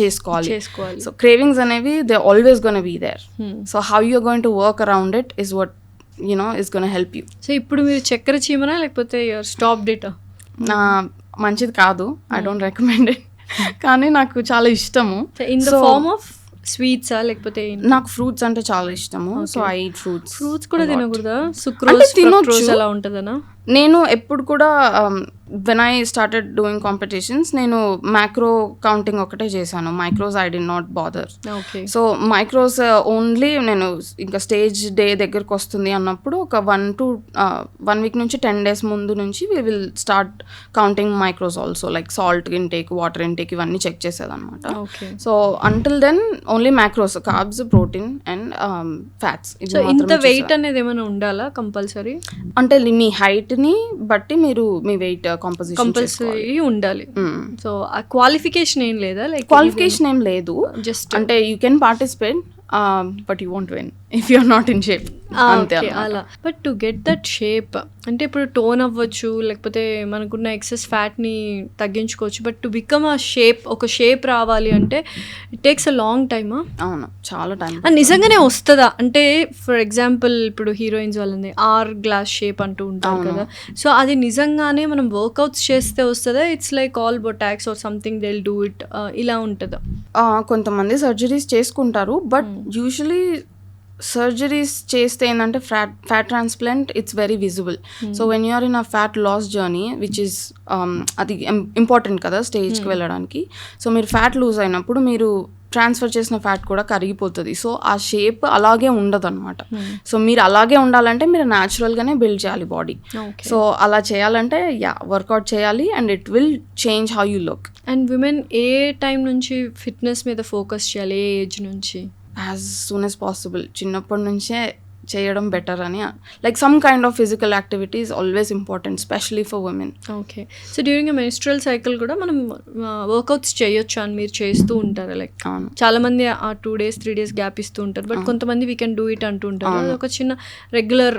చేసుకోవాలి. సో క్రేవింగ్స్ అనేవి they always gonna be there. So how you are going to work around it is what is going to help you. So ఇప్పుడు మీరు చక్కెర చీమనా లేకపోతే యువర్ స్టాప్ డేటా? మంచిది కాదు, ఐ డోంట్ రికమెండ్ ఇట్. కానీ నాకు చాలా ఇష్టము. ఇన్ ద ఫార్మ్ ఆఫ్ స్వీట్సా లేకపోతే? నాకు ఫ్రూట్స్ అంటే చాలా ఇష్టము. సో ఐ ఈట్ ఫ్రూట్స్ కూడా తినకూడదా? సుక్రోజ్ అలా ఉంటుందనా? నేను ఎప్పుడు కూడా when I started doing competitions నేను మ్యాక్రో కౌంటింగ్ ఒకటే చేశాను. Micros I did not bother. So micros only నేను ఇంకా స్టేజ్ డే దగ్గరకు వస్తుంది అన్నప్పుడు ఒక 1 week నుంచి 10 days ముందు నుంచి we will start counting micros also, like salt intake, water intake ఇవన్నీ చెక్ చేసేదన్నమాట. So until then only macros, carbs, protein and fats. So ఇంత వెయిట్ అనేది ఏమైనా ఉండాలా కంపల్సరీ? అంటే మీ హైట్ ని బట్టి మీరు మీ వెయిట్ కంపల్సరీ ఉండాలి. సో ఆ క్వాలిఫికేషన్ ఏం లేదా? లైక్ క్వాలిఫికేషన్ ఏం లేదు, జస్ట్ అంటే you can participate but you won't win if you are not in shape. అలా. But to get that shape అంటే ఇప్పుడు టోన్ అవ్వచ్చు, లేకపోతే మనకున్న ఎక్సెస్ ఫ్యాట్ని తగ్గించుకోవచ్చు. బట్ టు బికమ్ ఆ షేప్, ఒక షేప్ రావాలి అంటే it takes a long time. అవును, చాలా టైం. నిజంగానే వస్తుందా? అంటే ఫర్ ఎగ్జాంపుల్ ఇప్పుడు హీరోయిన్స్ వాళ్ళని ఆర్ గ్లాస్ షేప్ అంటూ ఉంటారు కదా. సో అది నిజంగానే మనం వర్కౌట్స్ చేస్తే వస్తుందా? It's like all Botox or something they will do it, ఇలా ఉంటుందా? కొంతమంది సర్జరీస్ చేసుకుంటారు, బట్ యూజువలీ సర్జరీస్ చేస్తే ఏంటంటే fat transplant it's very visible. So when you're in a fat loss journey which is అది ఇంపార్టెంట్ కదా స్టేజ్కి వెళ్ళడానికి. సో మీరు ఫ్యాట్ లూజ్ అయినప్పుడు మీరు ట్రాన్స్ఫర్ చేసిన ఫ్యాట్ కూడా కరిగిపోతుంది. సో ఆ షేప్ అలాగే ఉండదు అనమాట. సో మీరు అలాగే ఉండాలంటే మీరు న్యాచురల్గానే బిల్డ్ చేయాలి బాడీ. సో అలా చేయాలంటే వర్కౌట్ చేయాలి and it will change how you look. And women A time నుంచి ఫిట్నెస్ మీద ఫోకస్ చేయాలి? ఏ ఏజ్ నుంచి? As soon as possible. చిన్నప్పటి నుంచే చేయడం బెటర్ అని, like some kind of physical activity is always important, specially for women. Okay. So during menstrual cycle కూడా మనం వర్కౌట్స్ చేయొచ్చు అని మీరు చేస్తూ ఉంటారు? లైక్ చాలా మంది ఆ 2 days 3 days గ్యాప్ ఇస్తూ ఉంటారు, బట్ కొంతమంది వీ కెన్ డూ ఇట్ అంటూ ఉంటారు. అది ఒక చిన్న రెగ్యులర్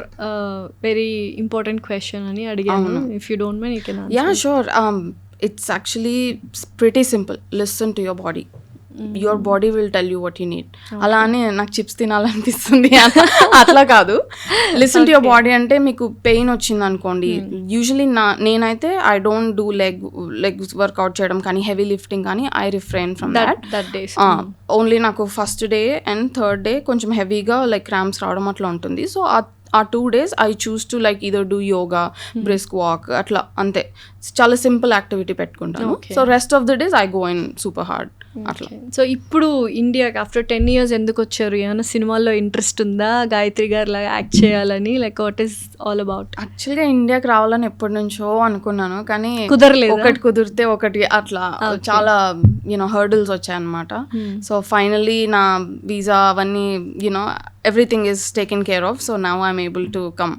వెరీ ఇంపార్టెంట్ క్వశ్చన్ అని అడిగాను. If you don't mind you can answer. Yeah sure. It's actually pretty simple. Listen to your body. Your body will tell you what you need. అలా అని నాకు చిప్స్ తినాలనిపిస్తుంది అట్లా కాదు. లిసన్ టు యువర్ బాడీ అంటే మీకు పెయిన్ వచ్చింది అనుకోండి, యూజువలీ నేనైతే I don't do leg workout చేయడం కానీ హెవీ లిఫ్టింగ్ కానీ I refrain from that. Only నాకు first day and third day కొంచెం హెవీగా లైక్ క్రాంప్స్ రావడం అట్లా ఉంటుంది. సో ఆ 2 days I choose to like either do yoga, brisk walk అట్లా, అంతే. చాలా సింపుల్ యాక్టివిటీ పెట్టుకుంటాను. So rest of the days I go in super hard అట్లా. సో ఇప్పుడు ఇండియాకి ఆఫ్టర్ 10 years ఎందుకు వచ్చారు? ఏమైనా సినిమాల్లో ఇంట్రెస్ట్ ఉందా గాయత్రి గారు లాగా యాక్ట్ చేయాలని? Like what is all about? యాక్చువల్గా ఇండియాకి రావాలని ఎప్పటి నుంచో అనుకున్నాను కానీ కుదరలేదు. ఒకటి కుదిరితే ఒకటి అట్లా చాలా హర్డిల్స్ వచ్చాయన్నమాట. సో ఫైనల్లీ నా వీసా అవన్నీ everything is taken care of. So now I'm able to come.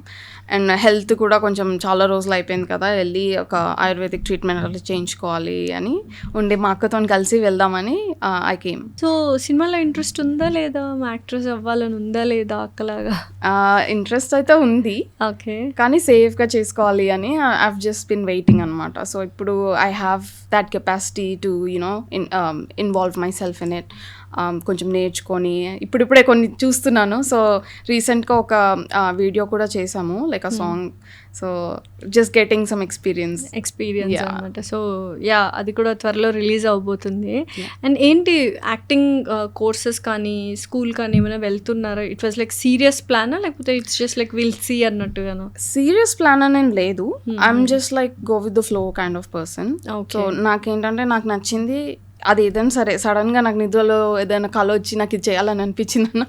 And health కూడా కొంచెం చాలా రోజులు అయిపోయింది కదా, వెళ్ళి ఒక ఆయుర్వేదిక్ ట్రీట్మెంట్ అట్లా చేయించుకోవాలి అని ఉండి మా అక్కతో కలిసి వెళ్దామని ఐ కేమ్. సో సినిమాలో ఇంట్రెస్ట్ ఉందా లేదా? యాక్ట్రెస్ అవ్వాలని ఉందా లేదా అక్కలాగా? ఇంట్రెస్ట్ అయితే ఉంది, ఓకే, కానీ సేఫ్గా చేసుకోవాలి అని ఐ జస్ట్ బిన్ వెయిటింగ్ అనమాట. సో ఇప్పుడు I have that capacity to involve my self in it. కొంచెం నేర్చుకొని ఇప్పుడిప్పుడే కొన్ని చూస్తున్నాను. సో రీసెంట్గా ఒక వీడియో కూడా చేసాము, like a song. So just getting some experience అనమాట. సో యా, అది కూడా త్వరలో రిలీజ్ అవబోతుంది. అండ్ ఏంటి యాక్టింగ్ కోర్సెస్ కానీ స్కూల్ కానీ ఏమైనా వెళ్తున్నారా? ఇట్ వాజ్ లైక్ సీరియస్ ప్లానా లేకపోతే it's just like will see అన్నట్టుగానా? సీరియస్ ప్లాన్ అనేం లేదు. I'm just like go with the flow kind of person. So నాకేంటంటే నాకు నచ్చింది అది ఏదైనా సరే, సడన్గా నాకు నిద్రలో ఏదైనా కళ వచ్చి నాకు ఇది చేయాలని అనిపించింది అన్న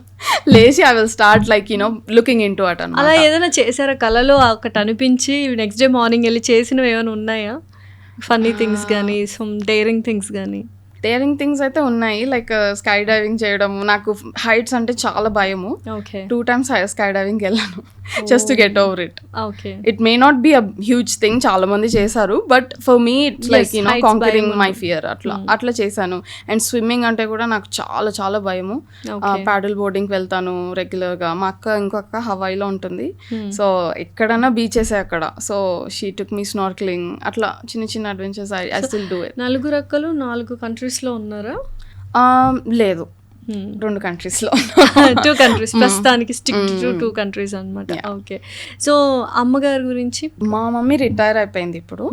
లేచి I will start like looking in to at అన్నమాట. అలా ఏదైనా చేశారా కళలో ఒకటి అనిపించి నెక్స్ట్ డే మార్నింగ్ వెళ్ళి చేసినవి ఏమైనా ఉన్నాయా? ఫన్నీ థింగ్స్ కానీ సమ్ డేరింగ్ థింగ్స్ కానీ? డేరింగ్ థింగ్స్ అయితే ఉన్నాయి, లైక్ స్కై డైవింగ్ చేయడం. నాకు హైట్స్ అంటే చాలా భయము. 2 times స్కై డైవింగ్ వెళ్ళాను just to get over it. It may not be a huge thing, చాలా మంది చేశారు, but for me it's like conquering my fear. అట్లా చేశాను. అండ్ స్విమ్మింగ్ అంటే కూడా నాకు చాలా చాలా భయము. ప్యాడల్ బోర్డింగ్కి వెళ్తాను రెగ్యులర్గా. మా అక్క ఇంకొక హవాయిలో ఉంటుంది, సో ఎక్కడన్నా బీచెస్ అక్కడ. So she took me snorkelling, అట్లా చిన్న చిన్న adventures I still do it. 4 అక్కలు 4 కంట్రీస్లో ఉన్నారా? లేదు, 2 కంట్రీస్లో. 2 countries ప్రస్తుతానికి స్టిక్ టు 2 countries అనమాట. ఓకే. సో అమ్మగారి గురించి? మా మమ్మీ రిటైర్ అయిపోయింది ఇప్పుడు.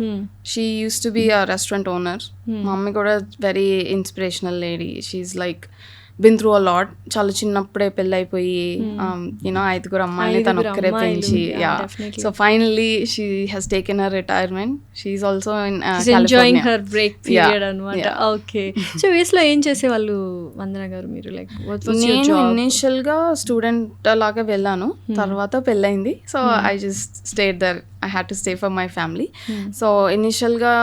She used to be a restaurant owner. మా మమ్మీ కూడా very inspirational lady. She's like been through a lot. చాలా చిన్నప్పుడే పెళ్ళైపోయి 5 అమ్మాయిని తను ఒక్కరే పెంచి, so finally she has taken her retirement. She is also enjoying her break period అనమాట. ఓకే. సో యూఎస్లో ఏం చేసేవాళ్ళు వందన గారు మీరు? లైక్ నేను ఇనిషియల్గా స్టూడెంట్ లాగా వెళ్ళాను, తర్వాత పెళ్ళైంది. So I just stayed there. I had to stay for my family. So ఇనిషియల్గా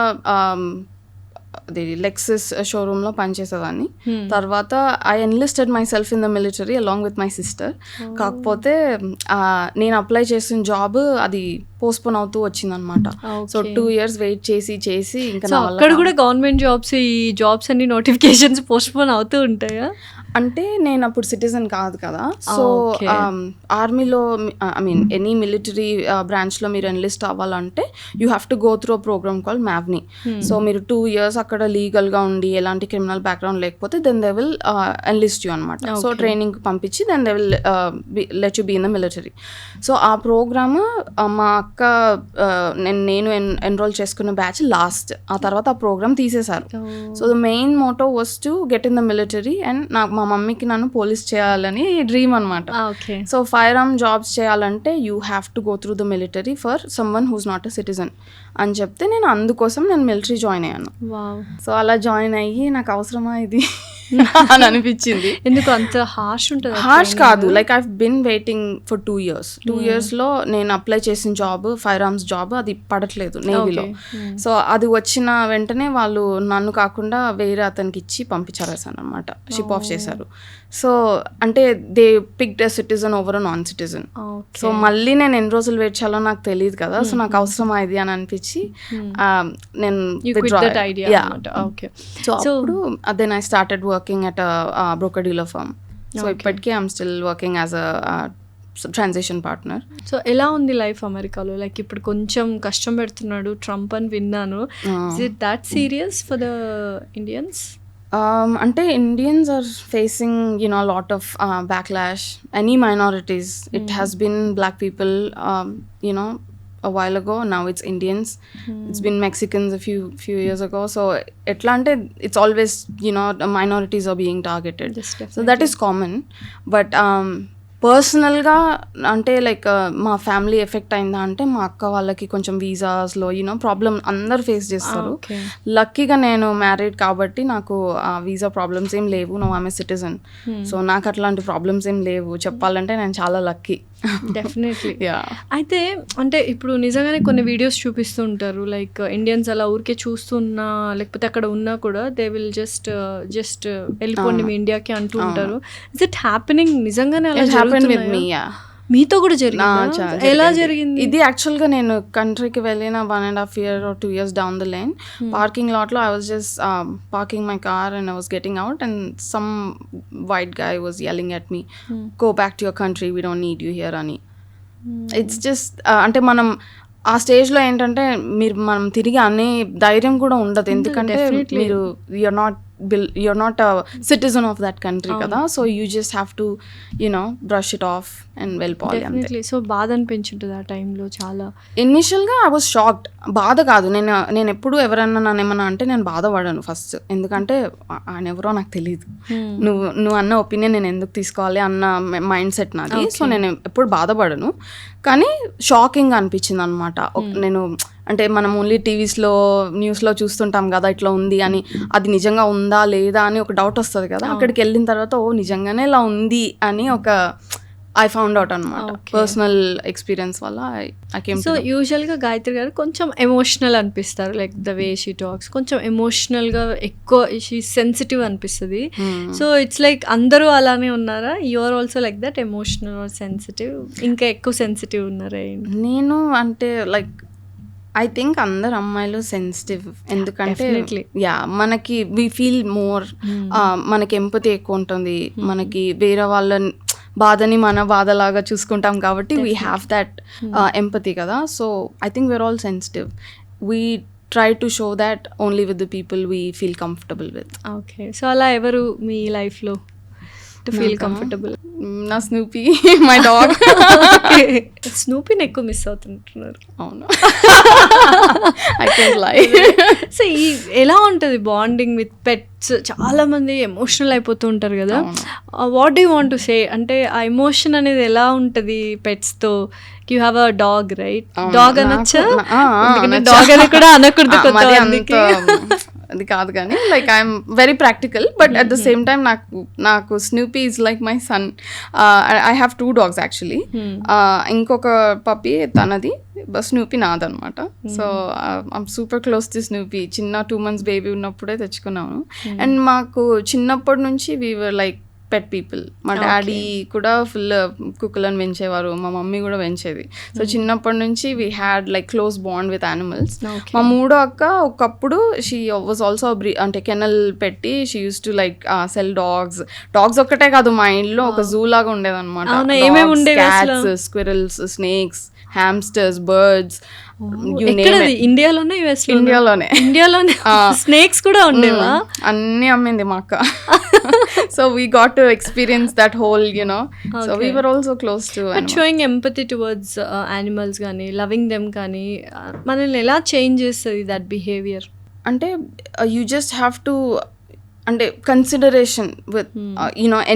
అది లెక్సస్ షోరూంలో పనిచేసేదాన్ని. తర్వాత I enlisted myself in the military along with my sister. కాకపోతే నేను అప్లై చేసిన జాబ్ అది పోస్ట్పోన్ అవుతూ వచ్చిందనమాట. సో 2 years వెయిట్ చేసి ఇంకా అక్కడ కూడా గవర్నమెంట్ జాబ్స్, ఈ జాబ్స్ అన్ని నోటిఫికేషన్స్ పోస్ట్పోన్ అవుతూ ఉంటాయా? అంటే నేను అప్పుడు సిటిజన్ కాదు కదా. సో ఆర్మీలో ఐ మీన్ ఎనీ మిలిటరీ బ్రాంచ్లో మీరు ఎన్లిస్ట్ అవ్వాలంటే you have to go through a program call మ్యావ్ని. సో మీరు 2 years అక్కడ లీగల్గా ఉండి ఎలాంటి క్రిమినల్ బ్యాక్గ్రౌండ్ లేకపోతే then they will enlist you అనమాట. సో ట్రైనింగ్ పంపించి then they will let you be in the military. So ఆ ప్రోగ్రామ్ మా అక్క నేను ఎన్రోల్ చేసుకున్న బ్యాచ్ లాస్ట్. ఆ తర్వాత ఆ ప్రోగ్రామ్ తీసేశారు. So the main motto was to get in the military. And నాకు మా మమ్మీకి నన్ను పోలీస్ చేయాలని డ్రీమ్ అనమాట. సో ఫైర్ ఆర్మ్ జాబ్స్ చేయాలంటే you have to go through the military for someone who's not a citizen అని చెప్తే నేను అందుకోసం మిలిటరీ జాయిన్ అయ్యాను. సో అలా జాయిన్ అయ్యి నాకు అవసరమా ఇది అని అనిపించింది. ఎందుకు అంత హార్ష్ ఉంటుంది? హార్ష్ కాదు, like I been waiting for 2 years. 2 yearsలో నేను అప్లై చేసిన జాబ్ ఫైర్ ఆర్మ్స్ జాబ్, అది పడట్లేదు నేవీలో. సో అది వచ్చిన వెంటనే వాళ్ళు నన్ను కాకుండా వేరే అతనికి ఇచ్చి పంపించారేసాను అనమాట, షిప్ ఆఫ్ చేశారు. సో అంటే they picked a citizen over non citizen. So మళ్ళీ నేను ఎన్ని రోజులు వెయిట్ చేయాలో నాకు తెలియదు కదా, సో నాకు అవసరం ఇది అని అనిపించి నేను సో అప్పుడు then I started working at broker dealer firm. So ఇప్పటికీ I'm still working as a transition partner. So ఎలా ఉంది లైఫ్ అమెరికాలో? లైక్ ఇప్పుడు కొంచెం కష్టం పెడుతున్నాడు ట్రంప్ అని విన్నాను. Is it that serious for the Indians? అంటే Indians are facing lot of backlash. Any minorities, it has been black people a while ago, now it's Indians. It's been Mexicans a few years ago. So etla ante it's always the minorities are being targeted. So that is common. But పర్సనల్గా అంటే like మా family effect అయిందా అంటే మా అక్క వాళ్ళకి కొంచెం వీసాస్లో problem అందరు ఫేస్ చేస్తారు. లక్కీగా నేను మ్యారీడ్ కాబట్టి నాకు వీసా ప్రాబ్లమ్స్ ఏం లేవు. No I'm a citizen. So నాకు అట్లాంటి ప్రాబ్లమ్స్ ఏం లేవు. చెప్పాలంటే నేను చాలా లక్కీ. డెఫినెట్లీ. అయితే అంటే ఇప్పుడు నిజంగానే కొన్ని వీడియోస్ చూపిస్తూ ఉంటారు, లైక్ ఇండియన్స్ అలా ఊరికే చూస్తున్నా లేకపోతే అక్కడ ఉన్నా కూడా దే విల్ జస్ట్ వెళ్ళిపోండి మీ ఇండియాకి అంటూ ఉంటారు. Is it happening? నిజంగానే అలా జరుగుతుందా? మీతో కూడా జరిగింది? ఎలా జరిగింది ఇది? యాక్చువల్గా నేను కంట్రీకి వెళ్ళిన 1.5 year or 2 years down the lane, parking లాట్లో I was just parking my car and I was getting out and some white guy was yelling at me, go back to your country, we don't need you here అని. It's just అంటే మనం ఆ స్టేజ్లో ఏంటంటే మనం తిరిగి అనే ధైర్యం కూడా ఉండదు, ఎందుకంటే మీరు you're not a citizen of that country కదా. So you just have to brush it off and వెళ్ళిపోవాలి అంతే. సో బాధ అనిపించుంటుంది ఆ టైంలో చాలా. ఇనిషియల్గా ఐ వాజ్ షాక్డ్. బాధ కాదు, నేను ఎప్పుడు ఎవరన్నా నన్ను ఏమన్నా అంటే నేను బాధపడాను ఫస్ట్, ఎందుకంటే ఆయన ఎవరో నాకు తెలియదు. నువ్వు అన్న ఒపీనియన్ నేను ఎందుకు తీసుకోవాలి అన్న మైండ్ సెట్ నాది. సో నేను ఎప్పుడు బాధపడను, కానీ షాకింగ్ అనిపించింది అనమాట. నేను అంటే మనం ఓన్లీ టీవీస్లో న్యూస్లో చూస్తుంటాం కదా ఇట్లా ఉంది అని, అది నిజంగా ఉందా లేదా అని ఒక డౌట్ వస్తుంది కదా. అక్కడికి వెళ్ళిన తర్వాత నిజంగానే ఇలా ఉంది అని ఒక ఐ ఫౌండ్ అవుట్ అనమాట. పర్సనల్ ఎక్స్పీరియన్స్ వల్ల ఐ కేమ్. సో యూజువల్గా గాయత్రి గారు కొంచెం ఎమోషనల్ అనిపిస్తారు, like the way she talks కొంచెం ఎమోషనల్గా ఎక్కువ, షీ సెన్సిటివ్ అనిపిస్తుంది. సో ఇట్స్ లైక్ అందరూ అలానే ఉన్నారా? You are also like that, emotional or sensitive? ఇంకా ఎక్కువ సెన్సిటివ్ ఉన్నారా? నేను అంటే లైక్ ఐ థింక్ అందరు అమ్మాయిలు సెన్సిటివ్, ఎందుకంటే మనకి వి ఫీల్ మోర్, మనకి ఎంపతి ఎక్కువ ఉంటుంది, మనకి వేరే వాళ్ళ బాధని మన బాధలాగా చూసుకుంటాం కాబట్టి వీ హ్యావ్ దట్ ఎంపతి కదా. So I think we're all sensitive. We try to show that only with the people we feel comfortable with. Okay, so అలా ఎవరు మీ లైఫ్లో టు ఫీల్ కంఫర్టబుల్? నా స్నూపీ, మై డాగ్. స్నూపీని ఎక్కువ miss అవుతుంటున్నారు. అవును, I can లై. సో ఎలా ఉంటుంది బాండింగ్ విత్ పెట్స్? చాలా మంది ఎమోషనల్ అయిపోతూ ఉంటారు కదా. What do you want to say? అంటే ఆ ఎమోషన్ అనేది ఎలా ఉంటుంది పెట్స్తో? You have a dog, right? Dog అనొచ్చా? డాగ్ అని కూడా అనకూడదు, అది కాదు, కానీ like I'm very practical, but at the same time నాకు Snoopy is like my son. I have 2 dogs actually. ఇంకొక పప్పీ తనది, స్నూపీ నాదనమాట. So I'm super close to Snoopy. చిన్న 2 months బేబీ ఉన్నప్పుడే తెచ్చుకున్నాను. అండ్ మాకు చిన్నప్పటి నుంచి we were like pet people. మా డాడీ కూడా ఫుల్ కుక్కలను పెంచేవారు, మా మమ్మీ కూడా పెంచేది. సో చిన్నప్పటి నుంచి we had like close bond with animals. మా 3వ అక్క ఒకప్పుడు షీ వాజ్ ఆల్సో అంటే కెనల్ పెట్టి she used to like cell dogs ఒక్కటే కాదు, మా ఇంట్లో ఒక జూ లాగా ఉండేదన్నమాట. Cats, squirrels, snakes, hamsters, birds. ఇండియాలోనే స్నేక్స్ కూడా ఉండేవా? అన్ని అమ్మింది మా అక్క. So we got to experience that whole, so we were also close to but showing empathy towards animals gaani, loving them gaani, manalni ela change chestadi that behavior? Ante you just have to అంటే consideration with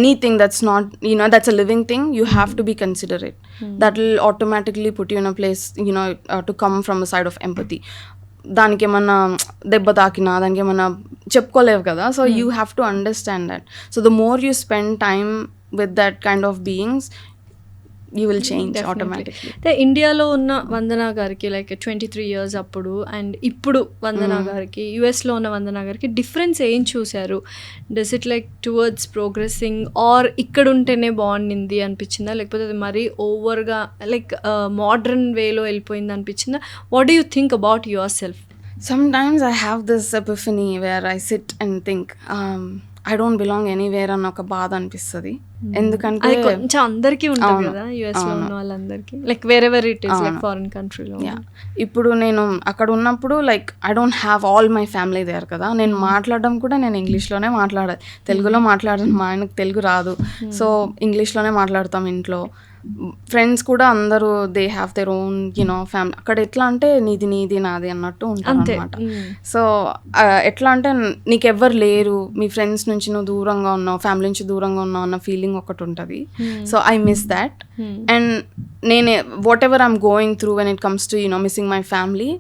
anything that's not that's a living thing, you have to be considerate. That will automatically put you in a place to come from a side of empathy. దానికి ఏమన్నా దెబ్బ తాకినా దానికి ఏమన్నా చెప్పుకోలేవు కదా. So you have to understand that. So the more you spend time with that kind of beings you will change automatically. అయితే ఇండియాలో ఉన్న వందనా గారికి లైక్ 23 years అప్పుడు అండ్ ఇప్పుడు వందనా గారికి, యుఎస్లో ఉన్న వందనా గారికి డిఫరెన్స్ ఏం చూశారు? Does it like towards progressing or ఇక్కడ ఉంటేనే బాగుండింది అనిపించిందా, లేకపోతే అది మరీ ఓవర్గా లైక్ మోడర్న్ వేలో వెళ్ళిపోయింది అనిపించిందా? What do you think about your self? Sometimes I have this epiphany where I sit and think I don't belong anywhere అన్న ఒక బాధ అనిపిస్తుంది. ఎందుకంటే అది కొంచెం అందరికీ ఉంటుంది కదా యుఎస్ లో ఉన్న వాళ్ళందరికీ, like wherever it is like foreign కంట్రీలో. ఇప్పుడు నేను అక్కడ ఉన్నప్పుడు like I don't have all my family there కదా. నేను మాట్లాడడం కూడా నేను ఇంగ్లీష్లోనే మాట్లాడాలి, తెలుగులో మాట్లాడను, మా ఆయనకు తెలుగు రాదు. సో ఇంగ్లీష్లోనే మాట్లాడతాం ఇంట్లో. ఫ్రెండ్స్ కూడా అందరూ they have their own you know family. అక్కడ ఎట్లా అంటే నీది నాది అన్నట్టు ఉంటారు అనమాట. సో ఎట్లా అంటే నీకు ఎవ్వరు లేరు, మీ ఫ్రెండ్స్ నుంచి నువ్వు దూరంగా ఉన్నావు, ఫ్యామిలీ నుంచి దూరంగా ఉన్నావు అన్న ఫీలింగ్ ఒకటి ఉంటుంది. So I miss that. And నేను whatever I'm going through when it comes to you know missing my family,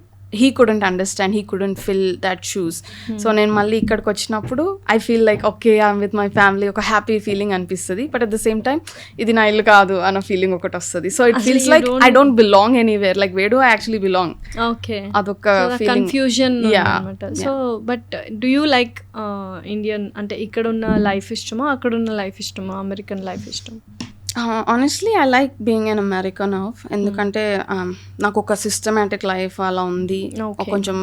he couldn't understand, he couldn't fill that shoes. So నేను మళ్ళీ ఇక్కడికి వచ్చినప్పుడు I feel like okay I'm with my family, ఒక happy feeling అనిపిస్తుంది. But at the same time ఇది నా ఇల్లు కాదు అన్న ఫీలింగ్ ఒకటి వస్తుంది. So it feels like I don't belong anywhere, like where do I actually belong. Okay, అదొక కన్ఫ్యూజన్ అన్నమాట. So but do you like Indian అంటే ఇక్కడ ఉన్న లైఫ్ ఇష్టమా, అక్కడ ఉన్న లైఫ్ ఇష్టమా, అమెరికన్ లైఫ్ ఇష్టం? Honestly I like being an American of. ఎందుకంటే నాకు ఒక సిస్టమాటిక్ లైఫ్ అలా ఉంది. కొంచెం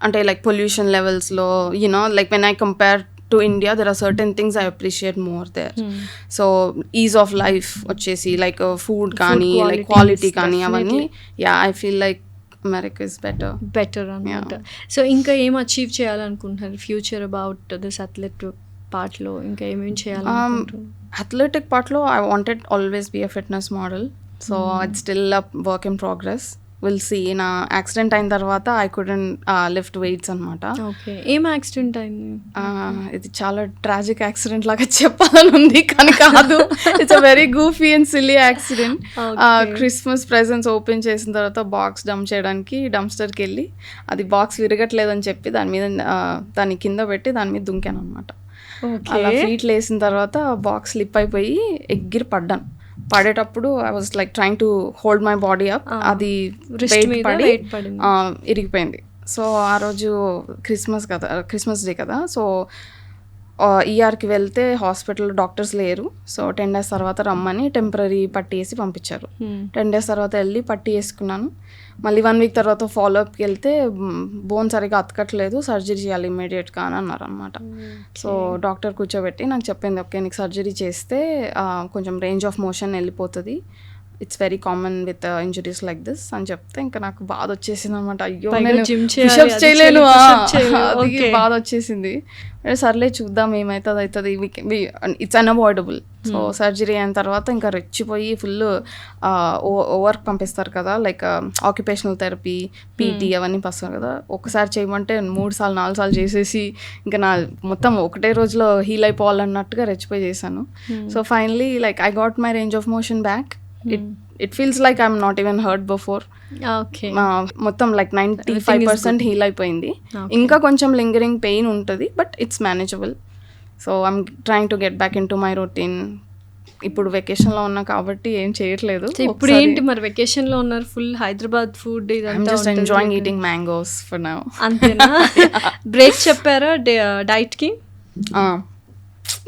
అంటే లైక్ పొల్యూషన్ లెవెల్స్లో you know like when I compare to India there are certain things I appreciate more there. So ease of life వచ్చేసి లైక్ ఫుడ్ కానీ లైక్ క్వాలిటీ కానీ అవన్నీ I feel like America is better అనమాట. So ఇంకా ఏం achieve చేయాలనుకుంటున్నారు future about this athlete పార్ట్లో? ఇంకా ఏమేమి చేయాలనుకుంటున్నారు? అథ్లెటిక్ పార్ట్లో I wanted always be a fitness model. So it's still a work in progress. Will see. నా యాక్సిడెంట్ అయిన తర్వాత ఐ కుడెంట్ లిఫ్ట్ వెయిట్స్ అనమాట. ఓకే, ఏం యాక్సిడెంట్ అయింది? ఇది చాలా ట్రాజిక్ యాక్సిడెంట్ లాగా చెప్పాలని ఉంది కానీ కాదు. It's a very goofy and silly accident. Christmas presents open చేసిన తర్వాత బాక్స్ డంప్ చేయడానికి డంప్స్టర్కి వెళ్ళి అది బాక్స్ విరగట్లేదని చెప్పి దాన్ని కింద పెట్టి దాని మీద దుంకాను అనమాట. అలా ఫీట్ లేసిన తర్వాత బాక్స్ స్లిప్ అయిపోయి ఎగిరి పడ్డాను. పడేటప్పుడు I was like trying to hold my body up, అది పడి ఇరిగిపోయింది. సో ఆ రోజు క్రిస్మస్ డే కదా. సో ఈఆర్కి వెళ్తే హాస్పిటల్లో డాక్టర్స్ లేరు. సో 10 days తర్వాత రమ్మని టెంపరీ పట్టి వేసి పంపించారు. 10 days తర్వాత వెళ్ళి పట్టి వేసుకున్నాను. మళ్ళీ 1 week తర్వాత ఫాలోఅప్కి వెళ్తే బోన్ సరిగా అతకట్లేదు, సర్జరీ చేయాలి ఇమ్మీడియట్గా అని అన్నారు అనమాట. సో డాక్టర్ కూర్చోబెట్టి నాకు చెప్పింది, ఓకే నీకు సర్జరీ చేస్తే కొంచెం రేంజ్ ఆఫ్ మోషన్ వెళ్ళిపోతుంది, it's very common with injuries like this అని చెప్తే ఇంకా నాకు బాధ వచ్చేసింది అనమాట. అయ్యో నేను పుషప్స్ చేయలేను, బాధ వచ్చేసింది. సర్లే చూద్దాం ఏమవుతుంది అవుతుంది, ఇట్స్ అన్అవాయిడబుల్. సో సర్జరీ అయిన తర్వాత ఇంకా రెచ్చిపోయి ఫుల్ ఓవర్క్ పంపిస్తారు కదా, లైక్ ఆక్యుపేషనల్ థెరపీ, పీటీ అవన్నీ పంపిస్తారు కదా. ఒకసారి చేయమంటే 3 సార్లు 4 సార్లు చేసేసి ఇంకా నా మొత్తం ఒకటే రోజులో హీల్ అయిపోవాలన్నట్టుగా రెచ్చిపోయి చేశాను. So finally like I got my range of motion back. It feels like I'm not even hurt before. Okay. మొత్తం లైక్ 95% హీల్ అయిపోయింది. ఇంకా కొంచెం లింగరింగ్ పెయిన్ ఉంటుంది, but it's manageable. So I'm trying to get back in to my routine. ఇప్పుడు వెకేషన్లో ఉన్నా కాబట్టి ఏం చేయట్లేదు. ఇప్పుడు ఏంటి మరి వెకేషన్లో ఉన్నారు, ఫుల్ హైదరాబాద్ ఫుడ్ ఇదంతా just enjoying eating mangoes for now. అంతేనా? బ్రేక్ చెప్పారా డైట్కి?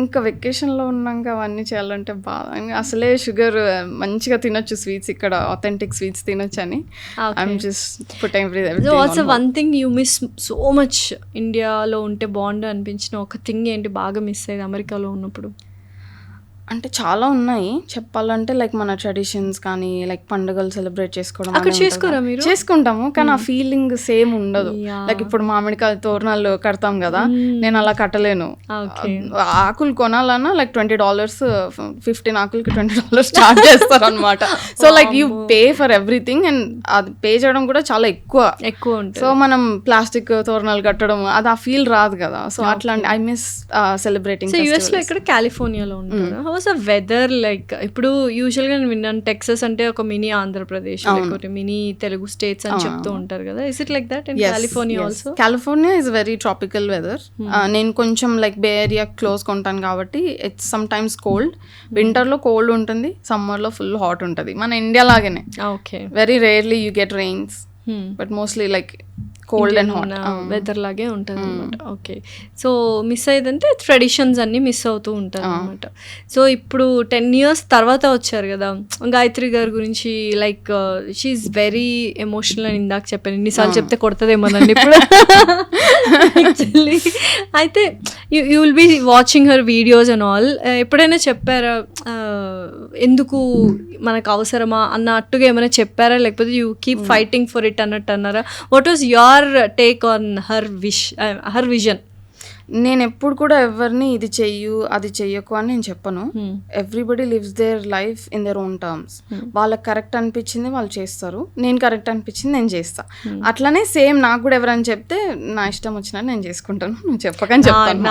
ఇంకా వెకేషన్లో ఉన్నాక అవన్నీ చేయాలంటే బాగా, అసలే షుగర్ మంచిగా తినొచ్చు, స్వీట్స్ ఇక్కడ ఆథెంటిక్ స్వీట్స్ తినొచ్చు అని I'm just put everything. What's one thing you miss so much? ఇండియాలో ఉంటే బాగుండు అనిపించిన ఒక థింగ్ ఏంటి బాగా మిస్ అయ్యేది అమెరికాలో ఉన్నప్పుడు? అంటే చాలా ఉన్నాయి చెప్పాలంటే, లైక్ మన ట్రెడిషన్స్ కానీ లైక్ పండుగలు సెలబ్రేట్ చేసుకోవడం అక్కడ చేసుకోరా మీరు? చేసుకుంటాము కానీ ఆ ఫీలింగ్ సేమ్ ఉండదు. లైక్ ఇప్పుడు మామిడికాయ తోరణాలు కడతాం కదా, నేను అలా కట్టలేను. ఆకులు కొనాలన్నా లైక్ $20, 15 ఆకులకి $20 చార్జ్ చేస్తారు అనమాట. So like you pay for everything and అది పే చేయడం కూడా చాలా ఎక్కువ ఉంటుంది. సో మనం ప్లాస్టిక్ తోరణాలు కట్టడం అది ఆ ఫీల్ రాదు కదా. సో అట్లాంటి ఐ మిస్ సెలబ్రేటింగ్. యుఎస్ లో ఇక్కడ కాలిఫోర్నియాలో ఉంటారా? Was the weather like? ఇప్పుడు యూజువల్గా నేను విన్నాను టెక్సస్ అంటే ఒక మినీ ఆంధ్రప్రదేశ్, లేకపోతే మినీ తెలుగు స్టేట్స్ అని చెప్తూ ఉంటారు కదా. Is it like that in California also? California is very tropical weather. నేను కొంచెం లైక్ బే ఏరియా క్లోజ్ కొంటాను కాబట్టి ఇట్స్ సమ్ టైమ్స్ కోల్డ్. వింటర్లో కోల్డ్ ఉంటుంది, సమ్మర్లో ఫుల్ హాట్ ఉంటుంది. మన ఇండియా లాగానే. Okay. Very rarely you get rains, but mostly like cold and hot weather లాగే ఉంటుంది అనమాట. ఓకే. సో మిస్ అయ్యేదంటే ట్రెడిషన్స్ అన్నీ మిస్ అవుతూ ఉంటారు అనమాట. సో ఇప్పుడు 10 years తర్వాత వచ్చారు కదా గాయత్రి గారి గురించి. లైక్ షీఈస్ వెరీ ఎమోషనల్ అని ఇందాక చెప్పాను, ఎన్నిసార్లు చెప్తే కొడుతుందేమోనండి ఇప్పుడు. యాక్చువల్లీ అయితే you will be watching her videos and all. ఎప్పుడైనా చెప్పారా ఎందుకు మనకు అవసరమా అన్నట్టుగా ఏమైనా చెప్పారా, లేకపోతే you keep fighting for it అన్నట్టు అన్నారా? What was your take on her vision? నేను ఎప్పుడు కూడా ఎవరిని ఇది చెయ్యు అది చెయ్యకు అని నేను చెప్పను. Everybody lives their life in their own terms. వాళ్ళకి కరెక్ట్ అనిపించింది వాళ్ళు చేస్తారు, నేను కరెక్ట్ అనిపించింది నేను చేస్తా. అట్లనే సేమ్ నాకు కూడా ఎవరైనా చెప్తే నా ఇష్టం వచ్చినట్టు నేను చేసుకుంటాను, నువ్వు చెప్పకని చెప్తాను.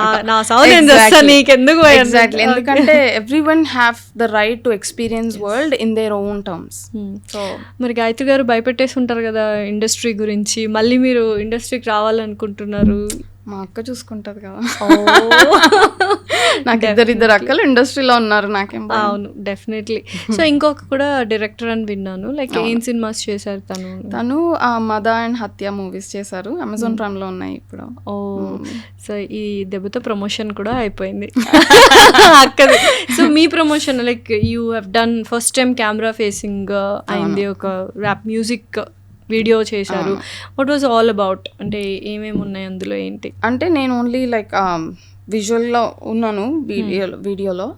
ఎగ్జాక్ట్లీ, ఎందుకంటే everyone have the right to experience world in their own terms. So మరి గాయత్రి గారు భయపెట్టేసి ఉంటారు కదా ఇండస్ట్రీ గురించి, మళ్ళీ మీరు ఇండస్ట్రీకి రావాలనుకుంటున్నారు. మా అక్క చూసుకుంటది కదా, నాకు ఇద్దరు అక్కలు ఇండస్ట్రీలో ఉన్నారు, నాకేం. అవును, డెఫినెట్లీ. సో ఇంకొక కూడా డైరెక్టర్ అని విన్నాను, లైక్ ఏం సినిమాస్ చేశారు తను మద అండ్ హత్య మూవీస్ చేశారు, అమెజాన్ ప్రైమ్ లో ఉన్నాయి ఇప్పుడు. ఓ, సో ఈ దెబ్బతో ప్రమోషన్ కూడా అయిపోయింది అక్కది. సో మీ promotion like you have done first time camera facing అయింది, ఒక ర్యాప్ మ్యూజిక్ వీడియో చేశారు. What was all about? అంటే ఏమేమి ఉన్నాయి అందులో, ఏంటి? అంటే నేను ఓన్లీ లైక్ విజువల్లో ఉన్నాను వీడియోలో.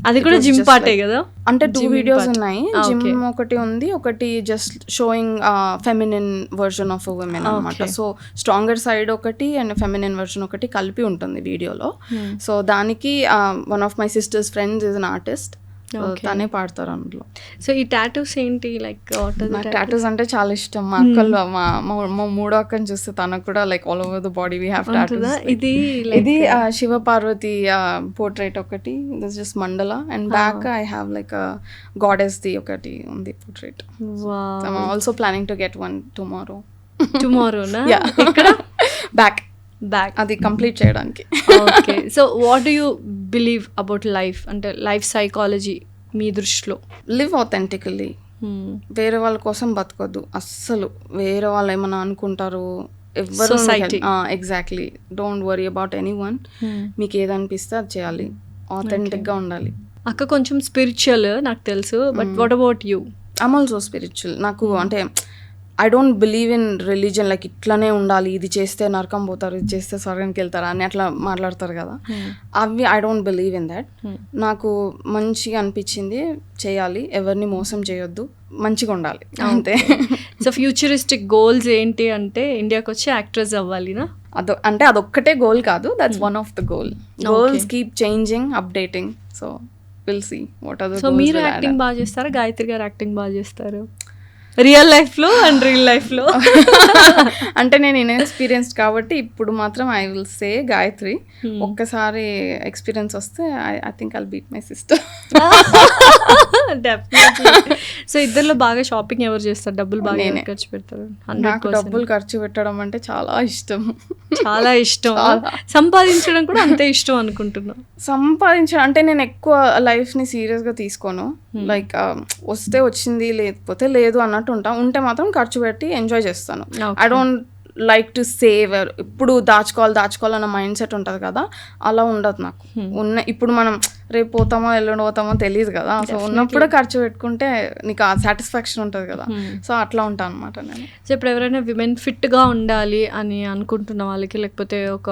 అది కూడా జిమ్ పార్టే కదా? అంటే 2 వీడియోస్ ఉన్నాయి. జిమ్ ఒకటి ఉంది, ఒకటి just showing feminine version of women అనమాట. సో స్ట్రాంగర్ సైడ్ ఒకటి అండ్ ఫెమినిన్ వర్జన్ ఒకటి కలిపి ఉంటుంది వీడియోలో. సో దానికి one of my sisters friends is an artist, తనే పాడతారు అందులో. సో ఈ టాటూస్ ఏంటి? లైక్ నాకు టాటూస్ అంటే చాలా ఇష్టం. మా అక్కలు మా మూడో అక్కని చూస్తే తనకు కూడా like all over the body we have tattoos. ఇది శివ పార్వతి పోర్ట్రేట్ ఒకటి, this just mandala, and back I have like goddess the ఒకటి ఉంది portrait. I also planning to get one టుమారోనా? ఇక్కడ బ్యాక్ అది కంప్లీట్ చేయడానికి. Okay. So what do you believe about life, అంటే life psychology మీ దృష్టిలో? Live authentically. వేరే వాళ్ళ కోసం బతకొద్దు అస్సలు. వేరే వాళ్ళు ఏమన్నా అనుకుంటారు, ఎవరు. Exactly, don't worry about anyone. మీకు ఏదనిపిస్తే అది చేయాలి, ఆథెంటిక్గా ఉండాలి. అక్క కొంచెం స్పిరిచువల్ నాకు తెలుసు, but what about you? I'm also spiritual. నాకు అంటే I don't believe in religion, like ఇట్లానే ఉండాలి, ఇది చేస్తే నరకం పోతారు, ఇది చేస్తే స్వర్గానికి వెళ్తారా అని అట్లా మాట్లాడతారు కదా, అవి I don't believe in that. నాకు మంచిగా అనిపించింది చేయాలి, ఎవరిని మోసం చేయొద్దు, మంచిగా ఉండాలి, అంతే. సో ఫ్యూచరిస్టిక్ గోల్స్ ఏంటి అంటే ఇండియాకి వచ్చి యాక్ట్రెస్ అవ్వాలినా? అంటే అదొక్కటే గోల్ కాదు, that's one of the goal. Goals keep changing, updating, so will see what are the goals. So మీరు యాక్టింగ్ బాగా చేస్తారా, గాయత్రి గారు యాక్టింగ్ బాగా చేస్తారు? రియల్ లైఫ్లో అండ్ రియల్ లైఫ్లో అంటే నేను ఇన్ఎక్స్పీరియన్స్డ్ కాబట్టి ఇప్పుడు మాత్రం ఐ విల్ సే గాయత్రి. ఒక్కసారి ఎక్స్పీరియన్స్ వస్తే I think I'll beat my sister. Definitely. So ఇద్దరిలో బాగా షాపింగ్ ఎవరు చేస్తారు? డబ్బులు బాగా ఖర్చు పెడతారు? నాకు డబ్బులు ఖర్చు పెట్టడం అంటే చాలా ఇష్టం. చాలా ఇష్టం. సంపాదించడం కూడా అంతే ఇష్టం అనుకుంటున్నా. సంపాదించడం అంటే నేను ఎక్కువ లైఫ్ని సీరియస్గా తీసుకోను. లైక్ వస్తే వచ్చింది, లేకపోతే లేదు అన్నట్టు ఉంటే మాత్రం ఖర్చు పెట్టి ఎంజాయ్ చేస్తాను. I don't like to save, ఇప్పుడు దాచుకోవాలన్న మైండ్ సెట్ ఉంటుంది కదా, అలా ఉండదు నాకు. ఇప్పుడు మనం రేపు పోతామో ఎల్లుండి పోతామో తెలియదు కదా, సో ఉన్నప్పుడు ఖర్చు పెట్టుకుంటే నీకు ఆ సాటిస్ఫాక్షన్ ఉంటుంది కదా, సో అట్లా ఉంటాను అనమాట నేను. సో ఇప్పుడు ఎవరైనా విమెన్ ఫిట్గా ఉండాలి అని అనుకుంటున్న వాళ్ళకి లేకపోతే ఒక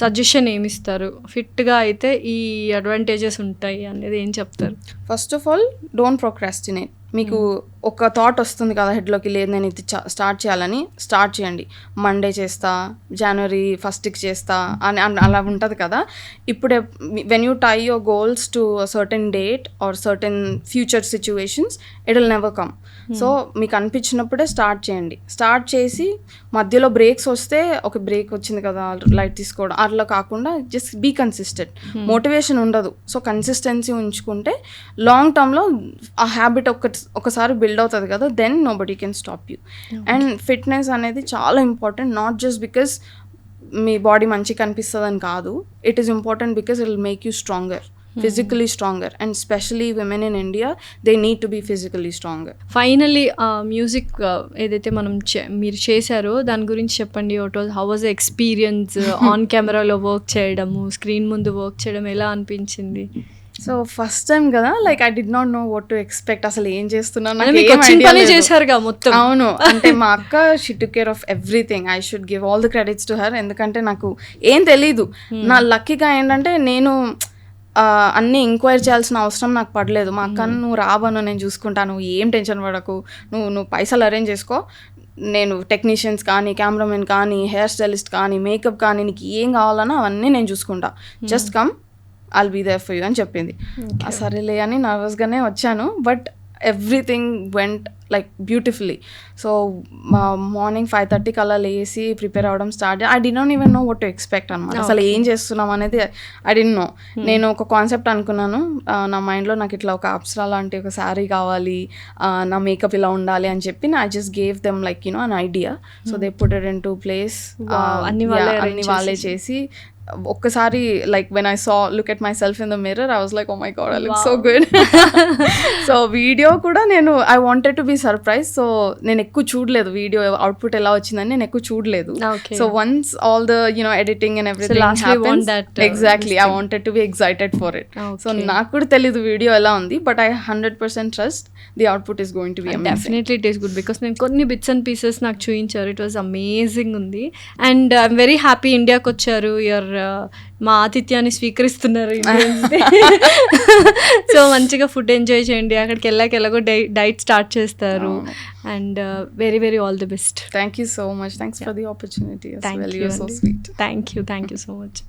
సజెషన్ ఏమి ఇస్తారు? ఫిట్గా అయితే ఈ అడ్వాంటేజెస్ ఉంటాయి అనేది ఏం చెప్తారు? First of all don't procrastinate. మీకు ఒక థాట్ వస్తుంది కదా హెడ్లోకి, లేదు నేను ఇది స్టార్ట్ చేయాలని, స్టార్ట్ చేయండి. మండే చేస్తా, జనవరి 1st చేస్తా అని అలా ఉంటుంది కదా. ఇప్పుడే when you tie your goals to certain date or certain future situations, it will never come. So మీకు అనిపించినప్పుడే స్టార్ట్ చేయండి. స్టార్ట్ చేసి మధ్యలో బ్రేక్స్ వస్తే, ఒక బ్రేక్ వచ్చింది కదా లైట్ తీసుకోవడం, అట్లా కాకుండా జస్ట్ బీ కన్సిస్టెంట్. మోటివేషన్ ఉండదు, సో కన్సిస్టెన్సీ ఉంచుకుంటే లాంగ్ టర్మ్లో ఆ హ్యాబిట్ ఒకసారి బిల్డ్ అవుతుంది కదా, then nobody can stop you. And fitness అనేది చాలా ఇంపార్టెంట్, నాట్ జస్ట్ బికాస్ మీ బాడీ మంచిగా కనిపిస్తుంది అని కాదు. It is important because it will make you stronger, physically stronger, and especially women in India, they need to be physically stronger. Finally music ఏదైతే మనం మీరు చేశారో దాని గురించి చెప్పండి. హౌ వాజ్ ఎక్స్పీరియన్స్ ఆన్ కెమెరాలో వర్క్ చేయడము, స్క్రీన్ ముందు వర్క్ చేయడం ఎలా అనిపించింది? సో ఫస్ట్ టైం కదా, like I did not no what to expect. అసలు ఏం చేస్తున్నాను చేశారుగా మొత్తం. అవును, అంటే మా అక్క she took care of everything. I should give all the credits to her, ఎందుకంటే నాకు ఏం తెలీదు. నా లక్కీగా ఏంటంటే నేను అన్నీ ఎంక్వైరీ చేయాల్సిన అవసరం నాకు పడలేదు. మా అక్కను నువ్వు రాబను, నేను చూసుకుంటాను, నువ్వు ఏం టెన్షన్ పడకు, నువ్వు పైసలు అరేంజ్ చేసుకో, నేను టెక్నీషియన్స్ కానీ, కెమెరామెన్ కానీ, హెయిర్ స్టైలిస్ట్ కానీ, మేకప్ కానీ, నీకు ఏం కావాలన్నా అవన్నీ నేను చూసుకుంటా, just come, I'll be there for you అని చెప్పింది. సరేలే అని నర్వస్గానే వచ్చాను, but everything went like beautifully. So morning 5:30 అలా లేసి ప్రిపేర్ అవ్వడం start. I did not even know what to expect అనమాట. అసలు ఏం చేస్తున్నాం అనేది ఐ డి నో. నేను ఒక కాన్సెప్ట్ అనుకున్నాను నా మైండ్లో, నాకు ఇట్లా ఒక అప్సరా లాంటి ఒక శారీ కావాలి, నా మేకప్ ఇలా ఉండాలి అని చెప్పి I just gave them like you know an idea. So they put it in to place, అన్ని వాళ్ళే చేసి ఒక్కసారి like when I saw look at myself in the mirror, I was like oh my god, I look so good. So video కూడా నేను I wanted to be surprise. So నేను ఎక్కువ చూడలేదు video output ఎలా వచ్చిందని, నేను ఎక్కువ చూడలేదు. So once all the you know editing and everything happens, exactly I wanted to be excited for it. So నాకు కూడా తెలీదు వీడియో ఎలా ఉంది, but I 100% trust the output is going to be amazing. Definitely it is good, because నేను కొన్ని bits and pieces నాకు చూపించారు, it was amazing ఉంది. అండ్ ఐఎమ్ వెరీ హ్యాపీ ఇండియాకి వచ్చారు, యువర్ మా ఆతిథ్యాన్ని స్వీకరిస్తున్నారు. సో మంచిగా ఫుడ్ ఎంజాయ్ చేయండి, అక్కడికి ఎలాగో డైట్ స్టార్ట్ చేస్తారు. And very very all the best. Thank you so much. Thanks for the opportunity. Thank you so much.